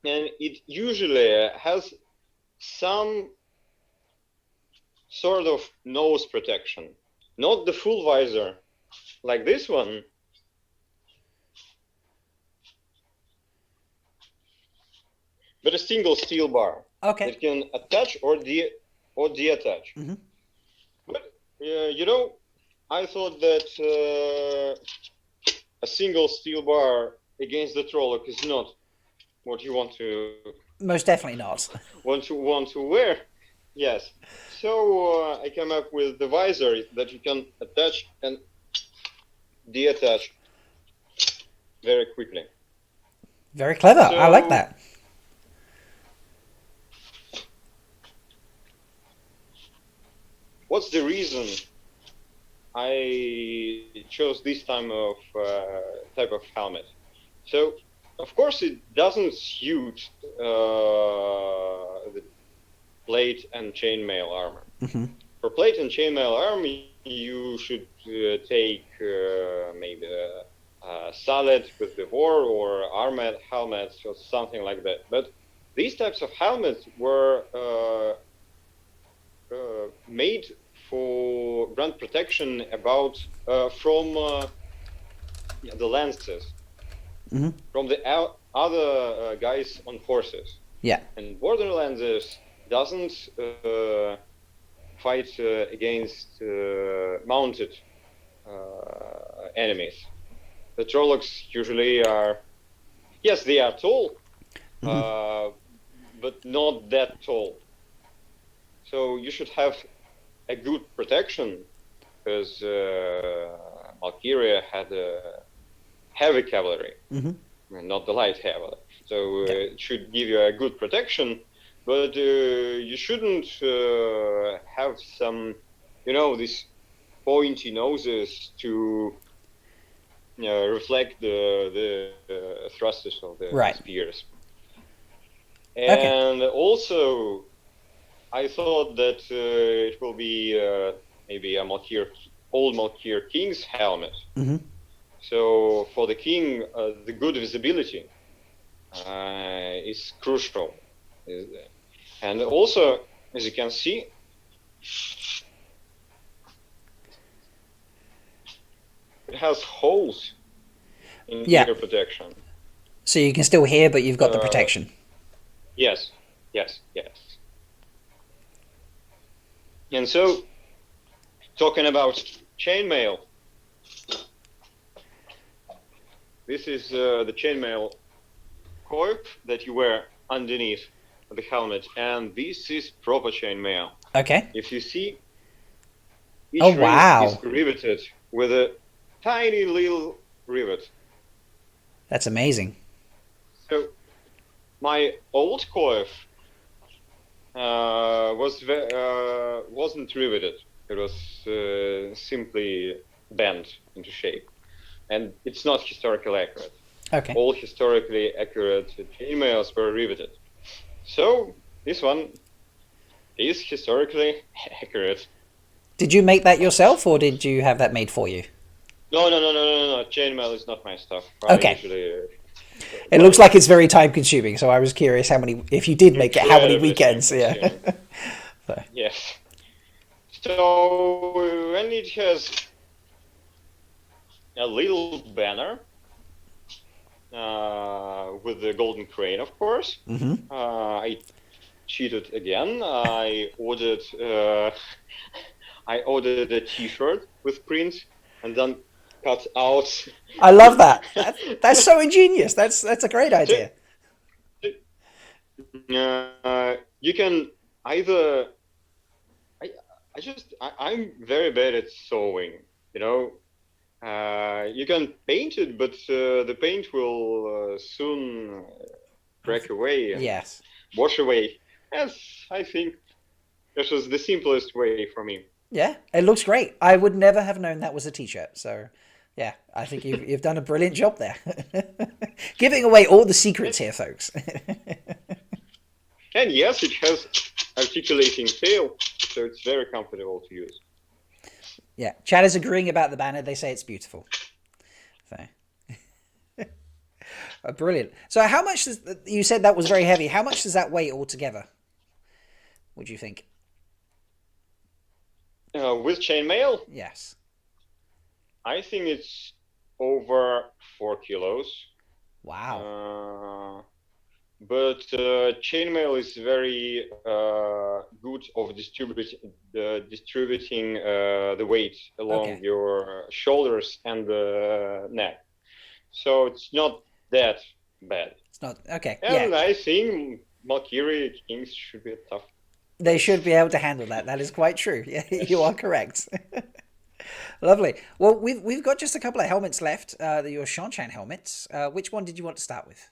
it usually has some sort of nose protection, not the full visor like this one, but a single steel bar that can attach or detach. But you know, I thought that a single steel bar against the Trolloc is not what you want to. Most definitely not. want to wear. Yes. So I came up with the visor that you can attach and detach very quickly. Very clever. So, I like that. What's the reason I chose this type of helmet? So, of course, it doesn't suit the plate and chainmail armor. For plate and chainmail armor, you should take maybe a solid with the war or armored helmets or something like that. But these types of helmets were made for ground protection from the lances, from the other guys on horses. Yeah. And Borderlanders doesn't fight against mounted enemies. The Trollocs usually are, yes, they are tall, but not that tall. So you should have a good protection, because Malkieri had heavy cavalry, not the light cavalry. So it should give you a good protection, but you shouldn't have some, these pointy noses to reflect the thrusters of the Right. spears. Okay. And also, I thought that it will be maybe a old Malkier king's helmet. Mm-hmm. So for the king, the good visibility is crucial. And also, as you can see, it has holes in Yeah. ear protection. So you can still hear, but you've got the protection. Yes, yes, yes. And so, talking about chainmail, this is the chainmail coif that you wear underneath the helmet, and this is proper chainmail. Okay. If you see, Oh, each ring is wow. riveted with a tiny little rivet. That's amazing. So my old coif wasn't riveted. It was simply bent into shape, and it's not historically accurate. Okay. All historically accurate chainmails were riveted. So this one is historically accurate. Did you make that yourself, or did you have that made for you? No. Chainmail is not my stuff. I Okay. usually It looks like it's very time consuming, so I was curious how many, if you did make it, how many incredibly weekends? time Yeah. consuming. So, Yes. So when it has a little banner with the golden crane, of course, I cheated again. I ordered a T-shirt with print and then cut out. I love that. That's so ingenious. That's a great idea. You can either. I'm very bad at sewing. You know, you can paint it, but the paint will soon break away and Yes. wash away. Yes, I think this was the simplest way for me. Yeah, it looks great. I would never have known that was a t-shirt. So, yeah, I think you've done a brilliant job there. Giving away all the secrets here, folks. And yes, it has articulating tail, so it's very comfortable to use. Yeah, Chad is agreeing about the banner. They say it's beautiful. So, brilliant. So, how much does you said that was very heavy? How much does that weigh altogether? Would you think? With chainmail, Yes. I think it's over 4 kilos. Wow. But chainmail is very good of distributing the weight along your shoulders and the neck. So it's not that bad. It's not okay. And Yeah, I think Malkieri kings should be tough. they should be able to handle that. That is quite true. Yeah, you are correct. Lovely. Well, we've got just a couple of helmets left. Your Seanchan helmets. Which one did you want to start with?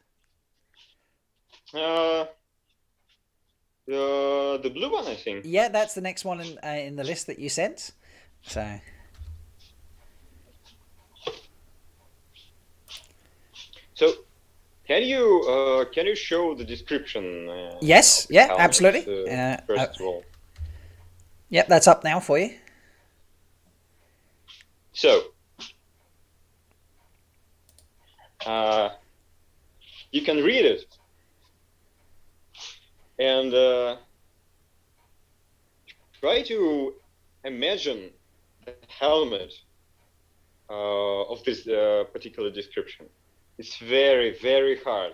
The blue one, I think. Yeah, that's the next one in the list that you sent. So. So, can you show the description? Yes. Yeah. helmet, Absolutely. First of all. Yep, that's up now for you. So, you can read it, and try to imagine the helmet of this particular description. It's very, very hard.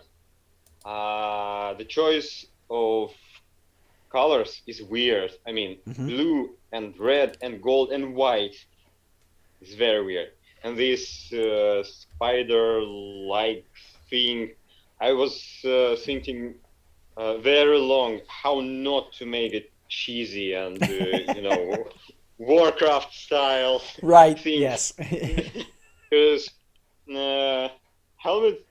The choice of colors is weird. I mean, blue and red and gold and white is very weird. And this spider-like thing, I was thinking very long how not to make it cheesy and Warcraft style. Right. Things. Yes. Because helmet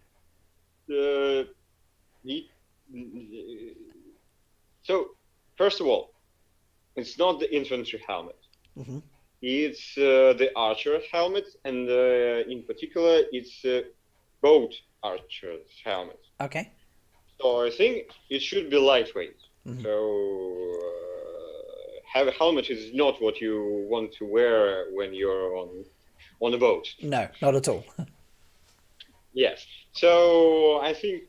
So, first of all, it's not the infantry helmet. Mm-hmm. It's the archer helmet, and in particular, it's boat archer's helmet. Okay. So I think it should be lightweight. Mm-hmm. So have a helmet is not what you want to wear when you're on a boat. No, not at all. Yes. So I think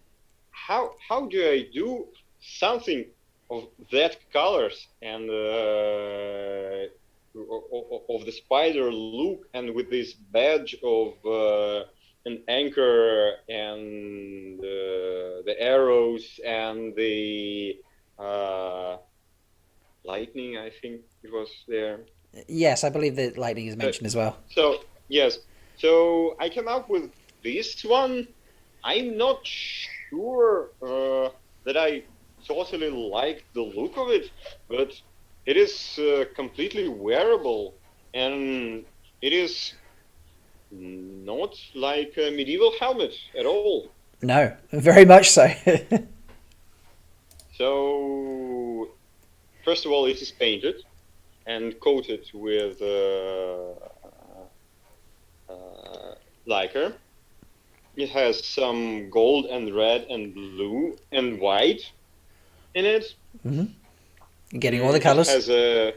how do I do something of that colors and of the spider look and with this badge of an anchor and the arrows and the lightning, I think it was there. Yes, I believe that lightning is mentioned as well. So yes, so I came up with this one. I'm not sure that I totally like the look of it, but it is completely wearable, and it is not like a medieval helmet at all. No, very much so. So, first of all, it is painted and coated with lacquer. It has some gold and red and blue and white in it. Mm-hmm. Getting all the It colors. has a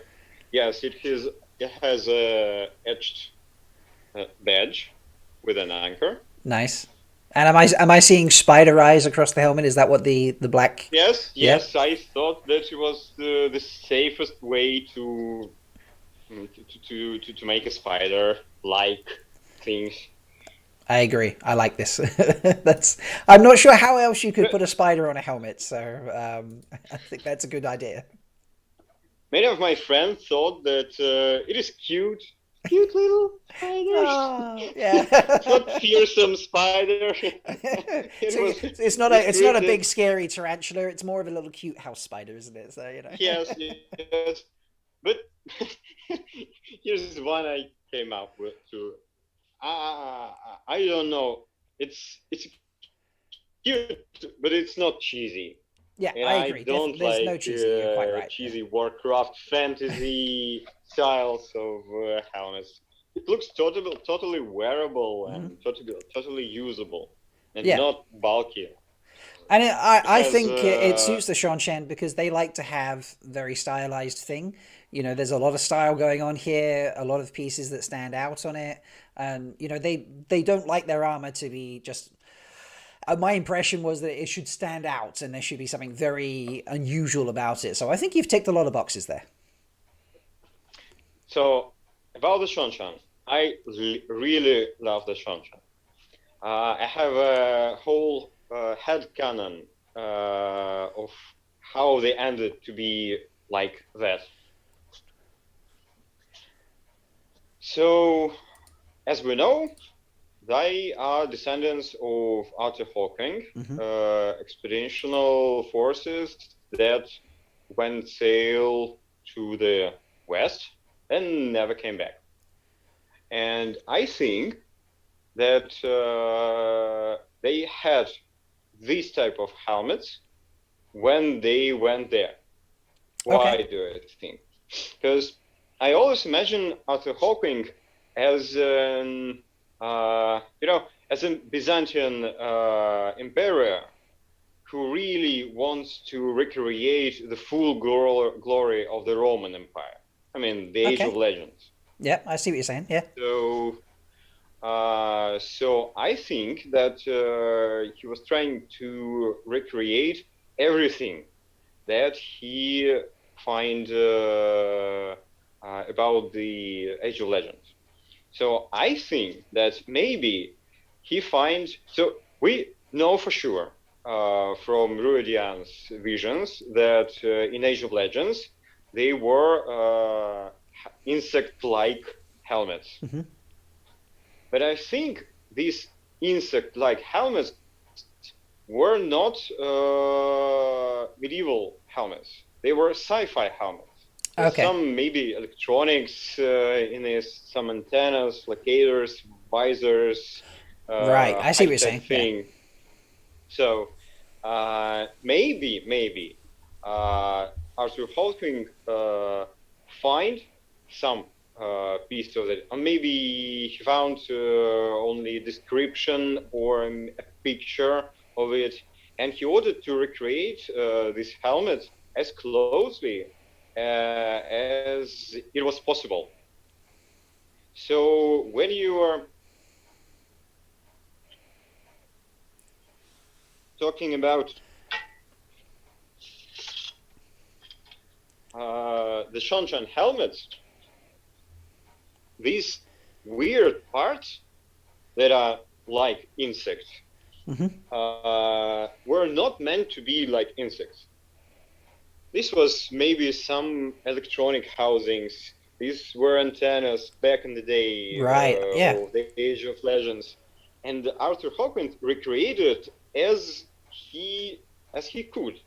yes, it has a etched badge with an anchor. Nice. And am I seeing spider eyes across the helmet? Is that what the black? Yes, Yeah. yes, I thought that it was the safest way to make a spider like things. I agree. I like this. That's. I'm not sure how else you could put a spider on a helmet, so I think that's a good idea. Many of my friends thought that it is cute, cute little spiders. Oh, yeah. Not fearsome spider. So it's not a big scary tarantula. It's more of a little cute house spider, isn't it? So Yes, yes. But here's one I came up with too. I don't know. It's cute, but it's not cheesy. Yeah, And I I agree. don't There's like no cheesy. You're quite right. cheesy Warcraft fantasy styles of helmets. It looks totally wearable and totally usable, and Yeah. not bulky. And I It has think it suits the Seanchan because they like to have very stylized thing. There's a lot of style going on here, a lot of pieces that stand out on it, and they don't like their armor to be just. My impression was that it should stand out, and there should be something very unusual about it. So I think you've ticked a lot of boxes there. So about the Seanchan, I really love the Seanchan. I have a whole head canon of how they ended to be like that. So, as we know, they are descendants of Arthur Hawking, expeditional forces that went sail to the west and never came back. And I think that they had this type of helmets when they went there. Why do I think? Because I always imagine Arthur Hawking as an as a Byzantine emperor who really wants to recreate the full glory of the Roman Empire. I mean, the Age of Legends. Yeah, I see what you're saying. Yeah. So I think that he was trying to recreate everything that he find about the Age of Legends. So I think that maybe he finds. So we know for sure from Ruedian's visions that in Age of Legends they were insect-like helmets. But I think these insect-like helmets were not medieval helmets. They were sci-fi helmets. Some maybe electronics in this, some antennas, locators, visors. Right, I see what you're saying. Thing. Yeah. So maybe Arthur Hawking find some piece of it, or maybe he found only a description or a picture of it, and he ordered to recreate this helmet as closely as it was possible. So when you are talking about the Seanchan helmets, these weird parts that are like insects were not meant to be like insects. This was maybe some electronic housings. These were antennas back in the day, Right, yeah. of the Age of Legends. And Arthur Hawkins recreated as he could,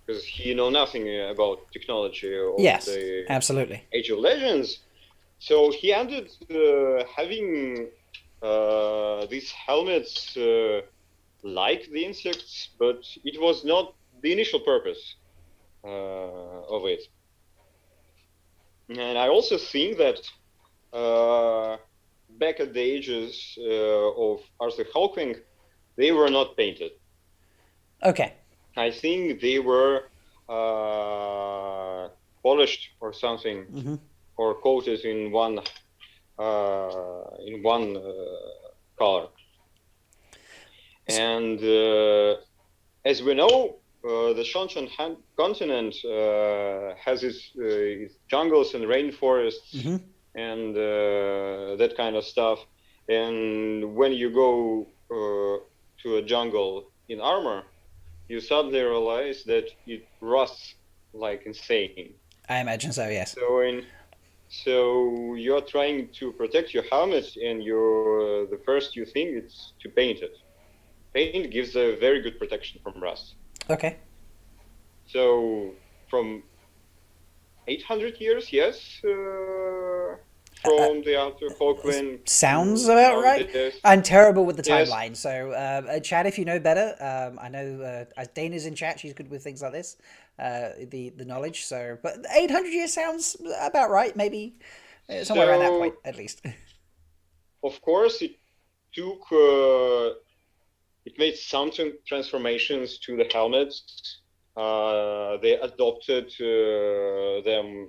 because he know nothing about technology of Yes, the absolutely. Age of Legends. So he ended having these helmets like the insects, but it was not the initial purpose of it. And I also think that back at the ages of Arthur Hawking, they were not painted. Okay. I think they were polished or something, or coated in one color. And as we know, the Seanchan continent has its jungles and rainforests and that kind of stuff. And when you go to a jungle in Armour, you suddenly realize that it rusts like insane. I imagine so, yes. So you're trying to protect your helmet, and the first you think it's to paint it. Paint gives a very good protection from rust. Okay. So from 800 years, yes, from the Arthur Hawking. Sounds about right. I'm terrible with the timeline, so Chad, if you know better, I know Dana's in chat. She's good with things like this, the knowledge. So, but 800 years sounds about right. Maybe somewhere around that point, at least. Of course, it took. It made some transformations to the helmets. They adopted them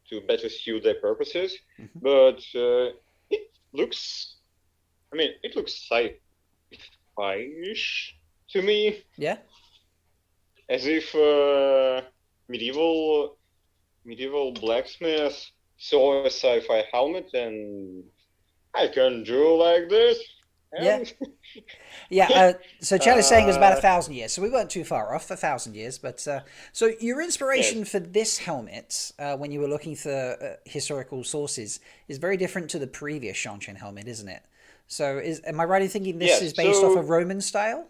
to better suit their purposes, but it looks sci-fi-ish to me. Yeah. As if medieval blacksmith saw a sci-fi helmet and I can do like this. Yeah. Yeah. So Chad is saying it was about 1,000 years, so we weren't too far off, 1,000 years. But so your inspiration for this helmet, when you were looking for historical sources, is very different to the previous Seanchan helmet, isn't it? So am I right in thinking this is based off of Roman style?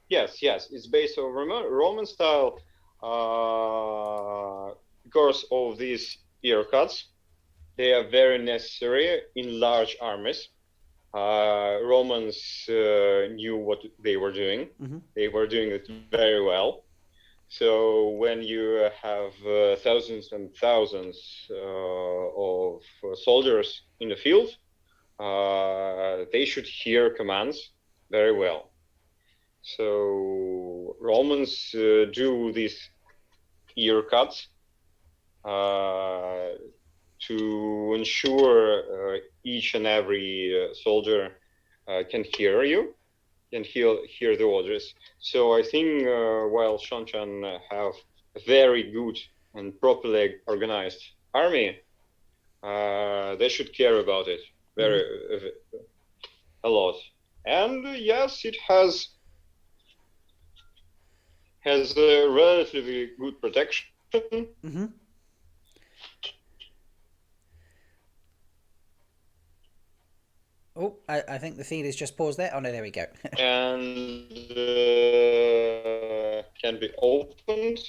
Yes, it's based on Roman style because of these ear cuts. They are very necessary in large armies. Romans knew what they were doing. They were doing it very well. So when you have thousands and thousands of soldiers in the field, they should hear commands very well. So Romans do these ear cuts to ensure each and every soldier can hear you, can hear the orders. So I think while Seanchan have a very good and properly organized army, they should care about it a lot. And yes, it has a relatively good protection. Oh, I think the feed is just paused there. Oh no, there we go. And can be opened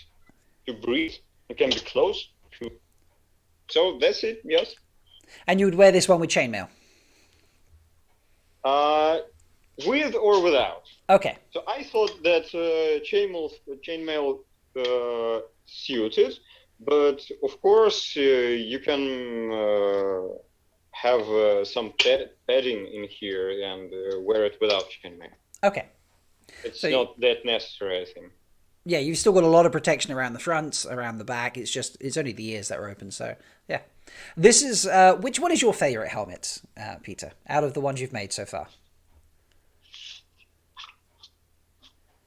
to breathe. It can be closed to. So that's it. Yes. And you would wear this one with chainmail? With or without. Okay. So I thought that chainmail suited, but of course you can have some padding in here and wear it without chainmail. Okay. It's So not that necessary, I think. yeah, you've still got a lot of protection around the front, around the back. It's only the ears that are open. So yeah, this is which one is your favorite helmet, Peter, out of the ones you've made so far?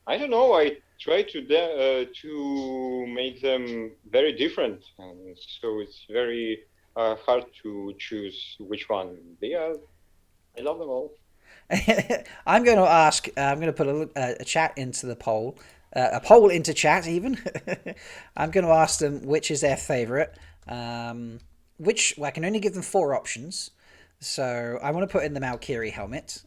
I don't know. I try to make them very different, and so it's very hard to choose which one. They are. I love them all. I'm going to ask. I'm going to put a chat into the poll, a poll into chat even. I'm going to ask them which is their favorite. Which well, I can only give them four options, so I want to put in the Malkieri helmet.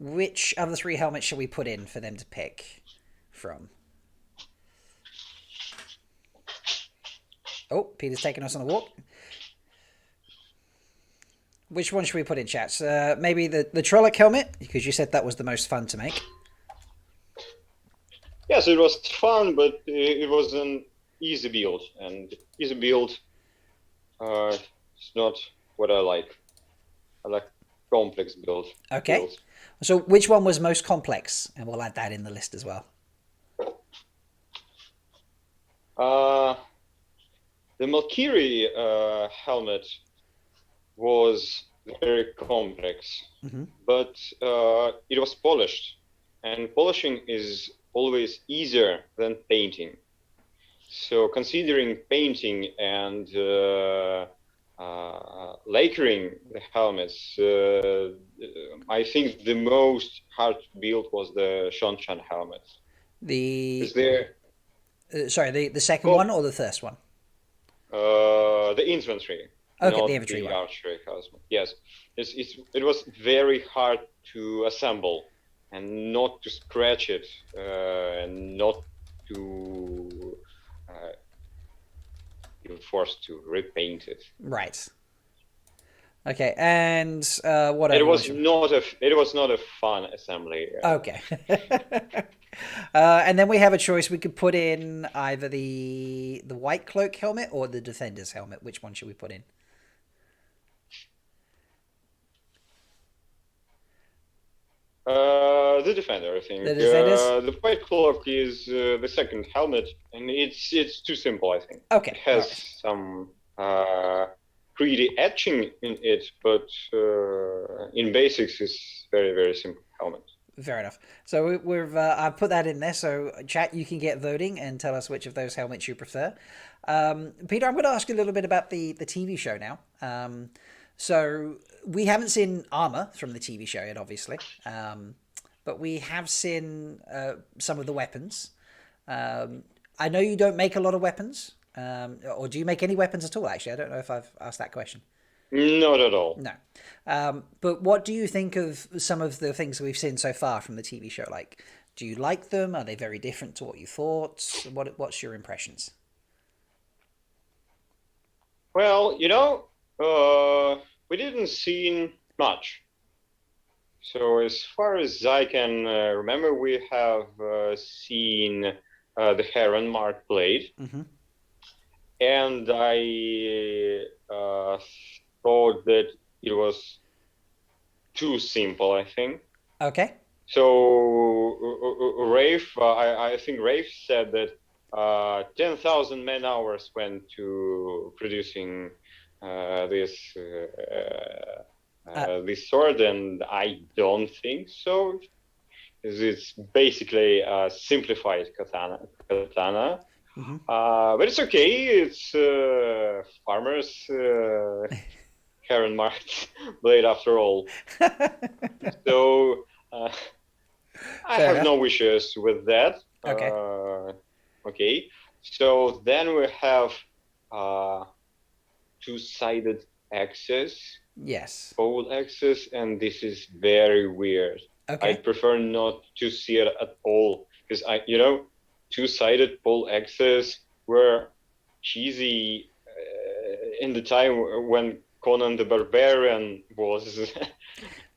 Which other three helmets shall we put in for them to pick from? Oh, Peter's taking us on a walk. Which one should we put in, chats? Maybe the Trolloc helmet, because you said that was the most fun to make. Yes, it was fun, but it was an easy build, and easy build is not what I like. I like complex builds. Okay. So which one was most complex? And we'll add that in the list as well. The Malkieri helmet was very complex, but it was polished, and polishing is always easier than painting. So considering painting and lacquering the helmets, I think the most hard to build was the Seanchan helmet. Sorry, the second one or the first one? The infantry. Okay, not the infantry one. archery helmet. Yes, it was very hard to assemble, and not to scratch it, and not to be forced to repaint it. Right. Okay, and what? It was not a fun assembly. Okay. And then we have a choice. We could put in either the white cloak helmet or the defender's helmet. Which one should we put in? The defender, I think. The defenders. The white cloak is the second helmet, and it's too simple, I think. Okay. It has some pretty etching in it, but in basics, it's very, very simple helmet. Fair enough. So we've I've put that in there. So chat, you can get voting and tell us which of those helmets you prefer. Peter, I'm going to ask you a little bit about the TV show now. So we haven't seen Armour from the TV show yet, obviously, but we have seen some of the weapons. I know you don't make a lot of weapons, or do you make any weapons at all? Actually, I don't know if I've asked that question. Not at all. No. But what do you think of some of the things we've seen so far from the TV show? Like, do you like them? Are they very different to what you thought? What's your impressions? Well, we didn't see much. So as far as I can remember, we have seen the Heron Mark blade. And I thought that it was too simple, I think. Okay. So Rafe, I think Rafe said that 10,000 man hours went to producing this sword, and I don't think so. It's basically a simplified katana. But it's okay. It's farmers' Heron Mark blade after all. So I have no issues with that. Okay. Okay. So then we have two-sided axis. Yes. Pole axis, and this is very weird. Okay. I prefer not to see it at all, because two-sided pole axes were cheesy in the time when Conan the Barbarian was,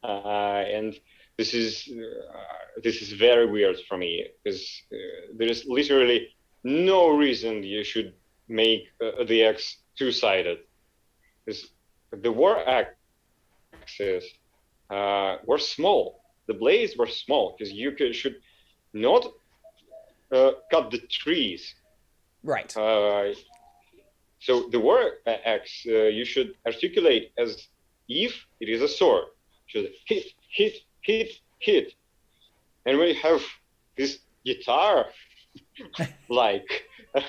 and this is very weird for me, because there is literally no reason you should make the X two-sided. Because the war axes were small. The blades were small, because you should not cut the trees. Right. So the war axe you should articulate as if it is a sword. You should hit, hit, hit, hit. And when you have this guitar, like, I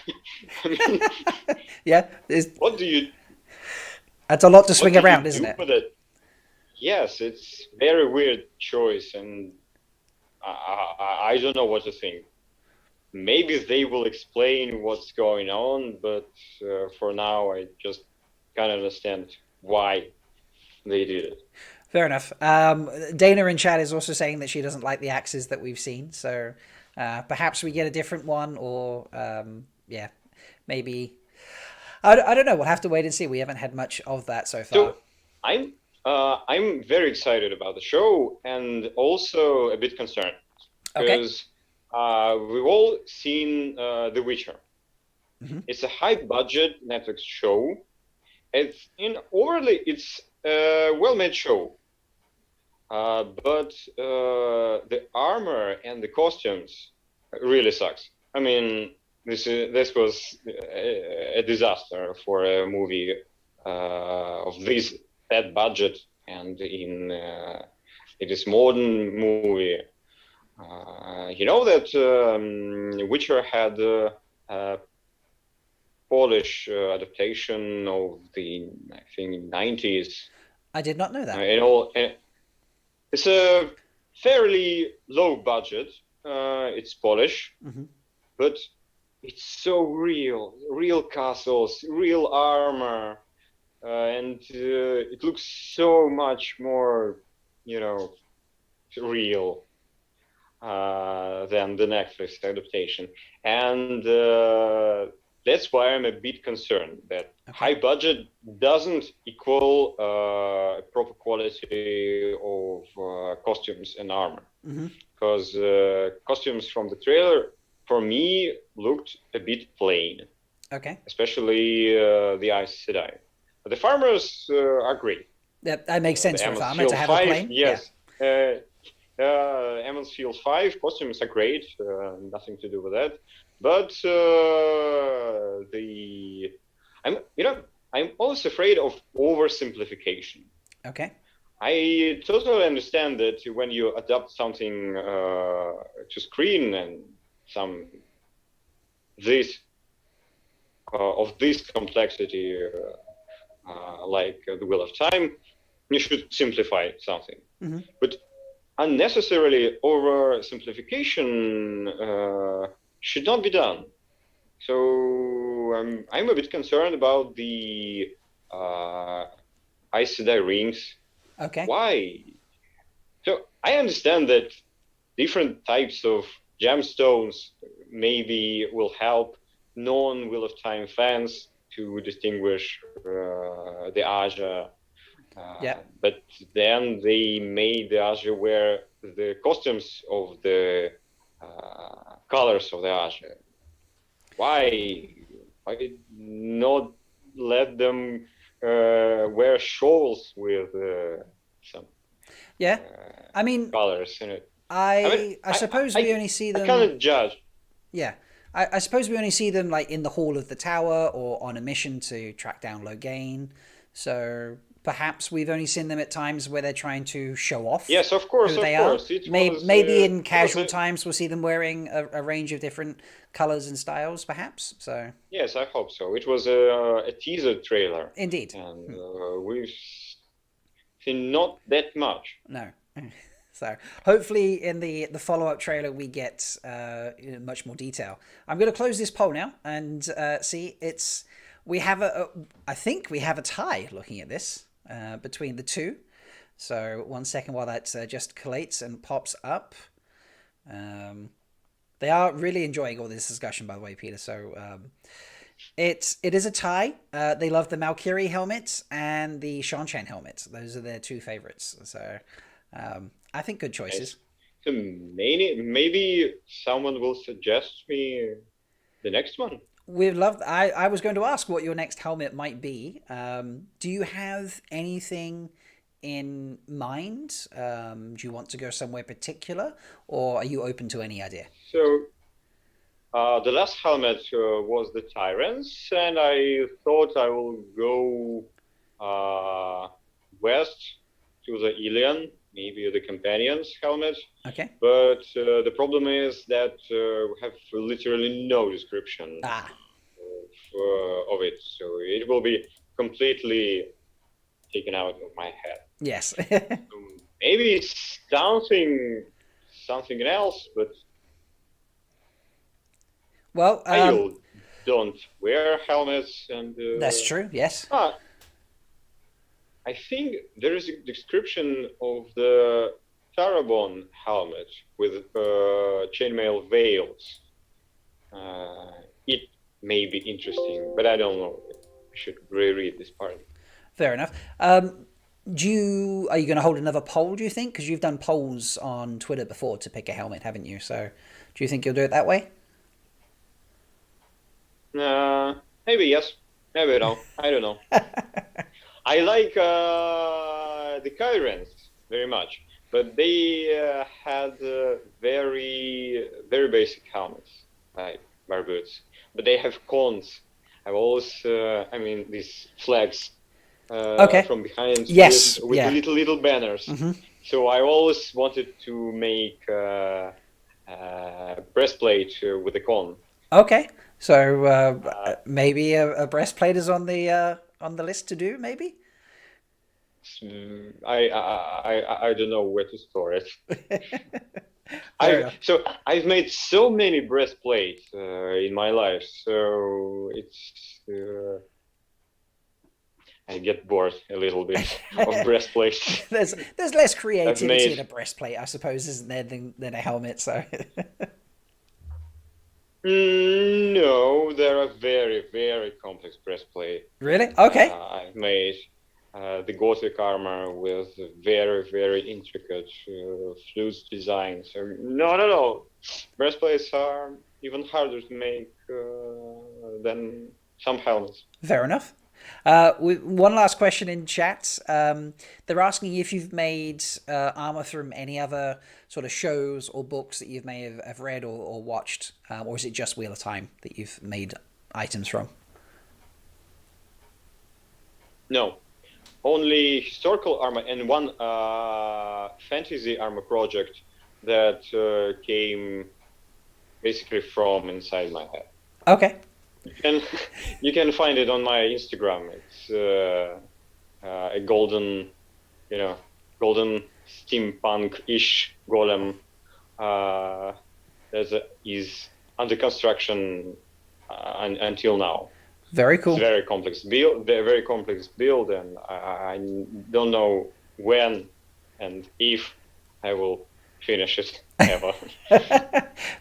mean, yeah, what do you? That's a lot to swing around, isn't it? With it? Yes, it's very weird choice, and I don't know what to think. Maybe they will explain what's going on, but for now, I just can't understand why they did it. Fair enough. Dana in chat is also saying that she doesn't like the axes that we've seen, so perhaps we get a different one, or yeah, maybe. I don't know. We'll have to wait and see. We haven't had much of that so far. So I'm very excited about the show, and also a bit concerned, because we've all seen The Witcher. Mm-hmm. It's a high-budget Netflix show. It's a well-made show, but the armor and the costumes really sucks. I mean, this was a disaster for a movie of that budget, and in this modern movie. You know that Witcher had a Polish adaptation of the, I think, 90s. I did not know that. It's a fairly low budget. It's Polish, mm-hmm. but it's so real castles, real armor, and it looks so much more, real than the Netflix adaptation. And that's why I'm a bit concerned that high budget doesn't equal proper quality of costumes and armor. Because costumes from the trailer, for me, looked a bit plain. Okay. Especially the Aes Sedai. The farmers are great. That makes sense for a farmer to have a plane. Yes. Yeah. Field 5 costumes are great. Nothing to do with that. But I'm always afraid of oversimplification. Okay. I totally understand that when you adapt something to screen and of this complexity, like the Wheel of Time, you should simplify something. Mm-hmm. But unnecessarily oversimplification should not be done. So I'm a bit concerned about the Aes Sedai rings. Okay. Why? So I understand that different types of gemstones maybe will help non-Wheel of Time fans to distinguish the Aja. But then they made the Aja wear the costumes of the colors of the Aja. Why not let them wear shawls with some colors in it? I suppose we only see them. I cannot judge. Yeah, I suppose we only see them like in the hall of the tower or on a mission to track down Loghain. So perhaps we've only seen them at times where they're trying to show off. Yes, of course, who they are. Maybe in casual times we'll see them wearing a range of different colors and styles, perhaps. So yes, I hope so. It was a teaser trailer. Indeed, and we've seen not that much. No. So hopefully in the follow-up trailer we get much more detail. I'm going to close this poll now and see. I think we have a tie looking at this between the two. So 1 second while that just collates and pops up. They are really enjoying all this discussion, by the way, Peter. So it is a tie. They love the Malkieri helmet and the Seanchan helmet. Those are their two favorites. So I think good choices. So maybe someone will suggest me the next one. We'd love. I was going to ask what your next helmet might be. Do you have anything in mind? Do you want to go somewhere particular, or are you open to any idea? So the last helmet was the Tyrants, and I thought I will go west to the Ilian, maybe the Companions helmet. Okay. But the problem is that we have literally no description Ah. of it, so it will be completely taken out of my head. Yes. So maybe something else, but Well, I don't wear helmets, and that's true. Yes. I think there is a description of the Tarabon helmet with chainmail veils. It may be interesting, but I don't know. I should reread this part. Fair enough. Are you going to hold another poll? Do you think? Because you've done polls on Twitter before to pick a helmet, haven't you? So, do you think you'll do it that way? Maybe yes, maybe no. I don't know. I like the Kyrens very much, but they had very basic helmets, like barboots. But they have cones. I've always, these flags from behind. Yes, with yeah. little banners. Mm-hmm. So I always wanted to make breastplate with a cone. Okay, so maybe a breastplate is on the list to do. Maybe. I don't know where to store it. Fair I've made so many breastplates in my life, so it's I get bored a little bit of breastplates. there's less creativity in a breastplate, I suppose, isn't there, than a helmet? So. No, there are very complex breastplate. Really? Okay. I've made the Gothic armor with very intricate fluid designs. So, no. Breastplates are even harder to make than some helmets. Fair enough. One last question in chat. They're asking if you've made armor from any other sort of shows or books that you may have read or watched, or is it just Wheel of Time that you've made items from? No, only historical armor and one fantasy armor project that came basically from inside my head. Okay. You can find it on my Instagram. It's a golden steampunk-ish golem that is under construction until now. Very cool. It's very complex build, and I don't know when and if I will finish it ever.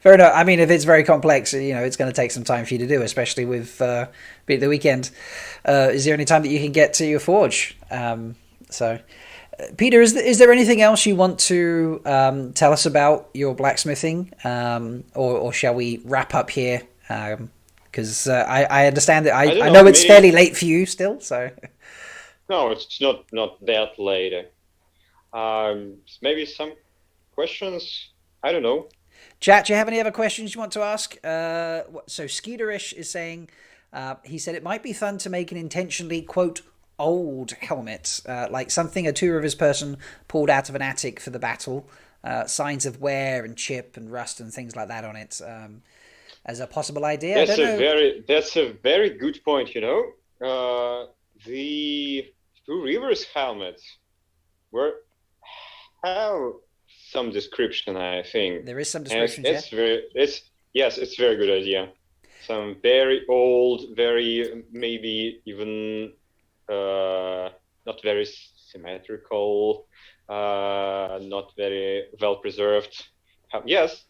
Fair enough. I mean, if it's very complex, it's going to take some time for you to do, especially with being the weekend. Is there any time that you can get to your forge? Peter, is there anything else you want to tell us about your blacksmithing, or shall we wrap up here? Because I understand that I know it's fairly late for you still. So no, it's not that late. Maybe some questions. I don't know. Chat, do you have any other questions you want to ask? So Skeeterish is saying, he said it might be fun to make an intentionally, quote, old helmet, like something a Two Rivers person pulled out of an attic for the battle, signs of wear and chip and rust and things like that on it, as a possible idea. That's a very good point, the Two Rivers helmets have some description, I think. There is some description, it's a very good idea. Some very old, very maybe even not very symmetrical, not very well preserved. Yes,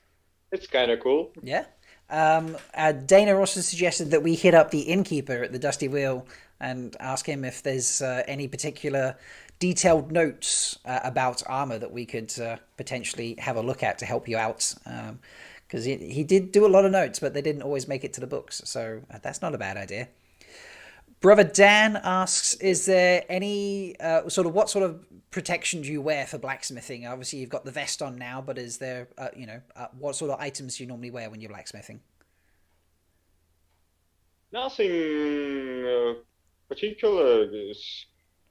it's kind of cool. Yeah. Dana also suggested that we hit up the innkeeper at the Dusty Wheel and ask him if there's any particular detailed notes about armor that we could potentially have a look at to help you out. Because he did do a lot of notes, but they didn't always make it to the books. So that's not a bad idea. Brother Dan asks, is there any what sort of protection do you wear for blacksmithing? Obviously, you've got the vest on now, but is there, what sort of items do you normally wear when you're blacksmithing? Nothing particular.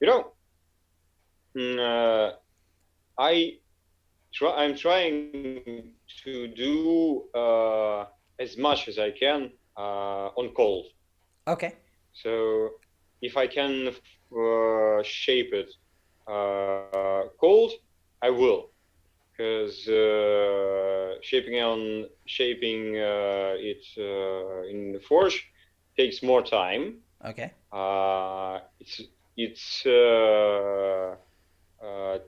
You know, I'm trying to do as much as I can on cold. Okay. So if I can shape it cold, I will, because shaping it in the forge takes more time. Okay. It's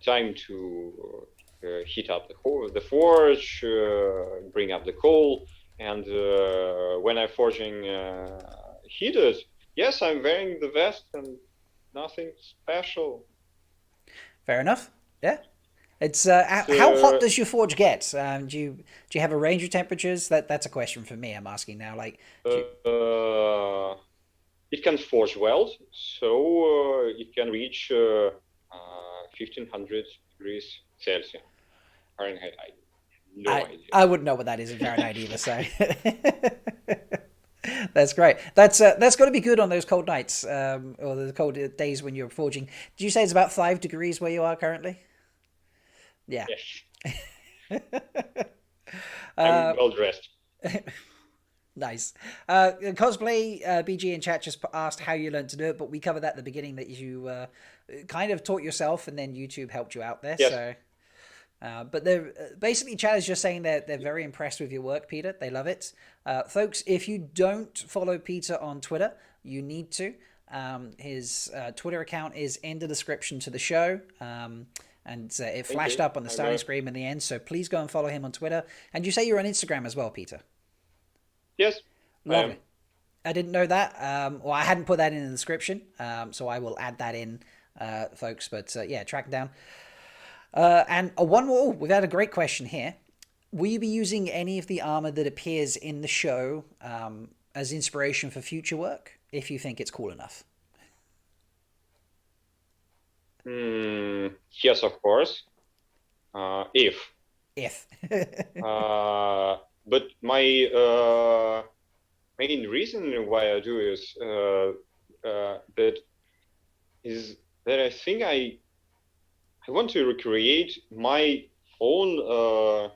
time to heat up the forge, bring up the coal, and when I'm forging heated, yes, I'm wearing the vest and nothing special. Fair enough. Yeah. It's how hot does your forge get? Do you have a range of temperatures? That's a question for me. I'm asking now. Like, it can forge weld, so it can reach 1500 degrees Celsius. Fahrenheit. I have no idea. I wouldn't know what that is in Fahrenheit either. So. That's great. That's got to be good on those cold nights, or the cold days when you're forging. Did you say it's about 5 degrees where you are currently? Yeah. Yes. I'm well dressed. Nice. Cosplay BG in chat just asked how you learned to do it, but we covered that at the beginning, that you kind of taught yourself and then YouTube helped you out there. Yes. So. But they're basically, chat is just saying that they're very impressed with your work, Peter. They love it. Folks, if you don't follow Peter on Twitter, you need to. His Twitter account is in the description to the show. And it flashed up on the starting screen in the end. So please go and follow him on Twitter. And you say you're on Instagram as well, Peter? Yes. Lovely. I didn't know that. Well, I hadn't put that in the description. So I will add that in, folks. But yeah, track down. And one more, we've had a great question here. Will you be using any of the armor that appears in the show as inspiration for future work, if you think it's cool enough? Yes, of course. If. But my main reason why I do that I think I want to recreate my own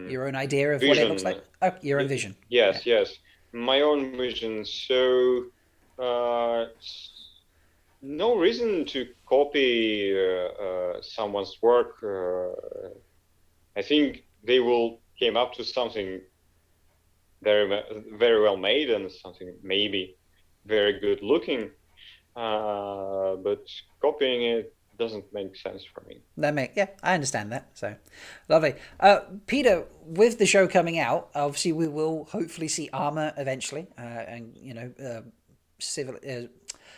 your own idea of vision. What it looks like. Oh, your own vision. Yes, yeah. Yes, my own vision. So no reason to copy someone's work. I think they will came up to something very well made and something maybe very good looking. But copying it doesn't make sense for me. I understand that. So lovely. Peter, with the show coming out, obviously we will hopefully see Armour eventually, and civil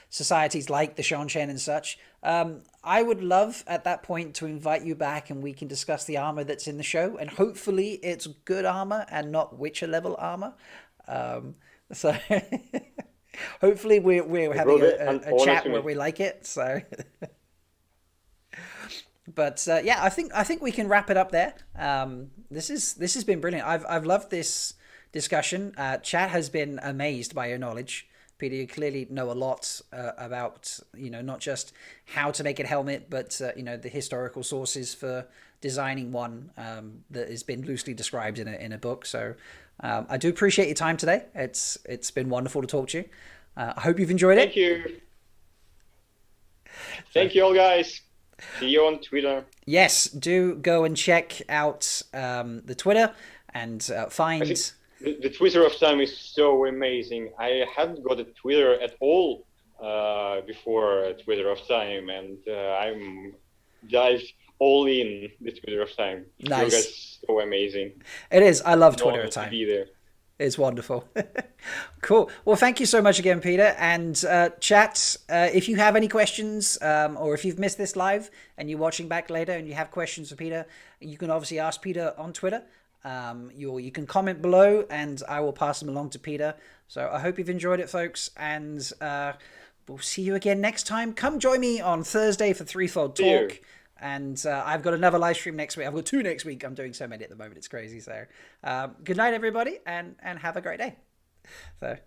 societies like the Seanchan and such. I would love at that point to invite you back and we can discuss the armor that's in the show, and hopefully it's good armor and not Witcher level armor. So hopefully we're having a chat where we like it. So, but yeah, I think we can wrap it up there. This has been brilliant. I've loved this discussion. Chat has been amazed by your knowledge. Peter, you clearly know a lot about, not just how to make a helmet, but, the historical sources for designing one that has been loosely described in a book. So I do appreciate your time today. It's been wonderful to talk to you. I hope you've enjoyed it. Thank you. Thank you all, guys. See you on Twitter. Yes, do go and check out the Twitter and find... The Twitter of Time is so amazing. I hadn't got a Twitter at all before Twitter of Time, and I'm dived all in the Twitter of Time. Nice. You guys so amazing. It is. I love Twitter of Time. To be there. It's wonderful. Cool. Well, thank you so much again, Peter. And chat, if you have any questions, or if you've missed this live and you're watching back later and you have questions for Peter, you can obviously ask Peter on Twitter. You can comment below and I will pass them along to Peter. So I hope you've enjoyed it, folks. And we'll see you again next time. Come join me on Thursday for Threefold Talk. And I've got another live stream next week. I've got 2 next week. I'm doing so many at the moment. It's crazy. So good night, everybody, and have a great day. So.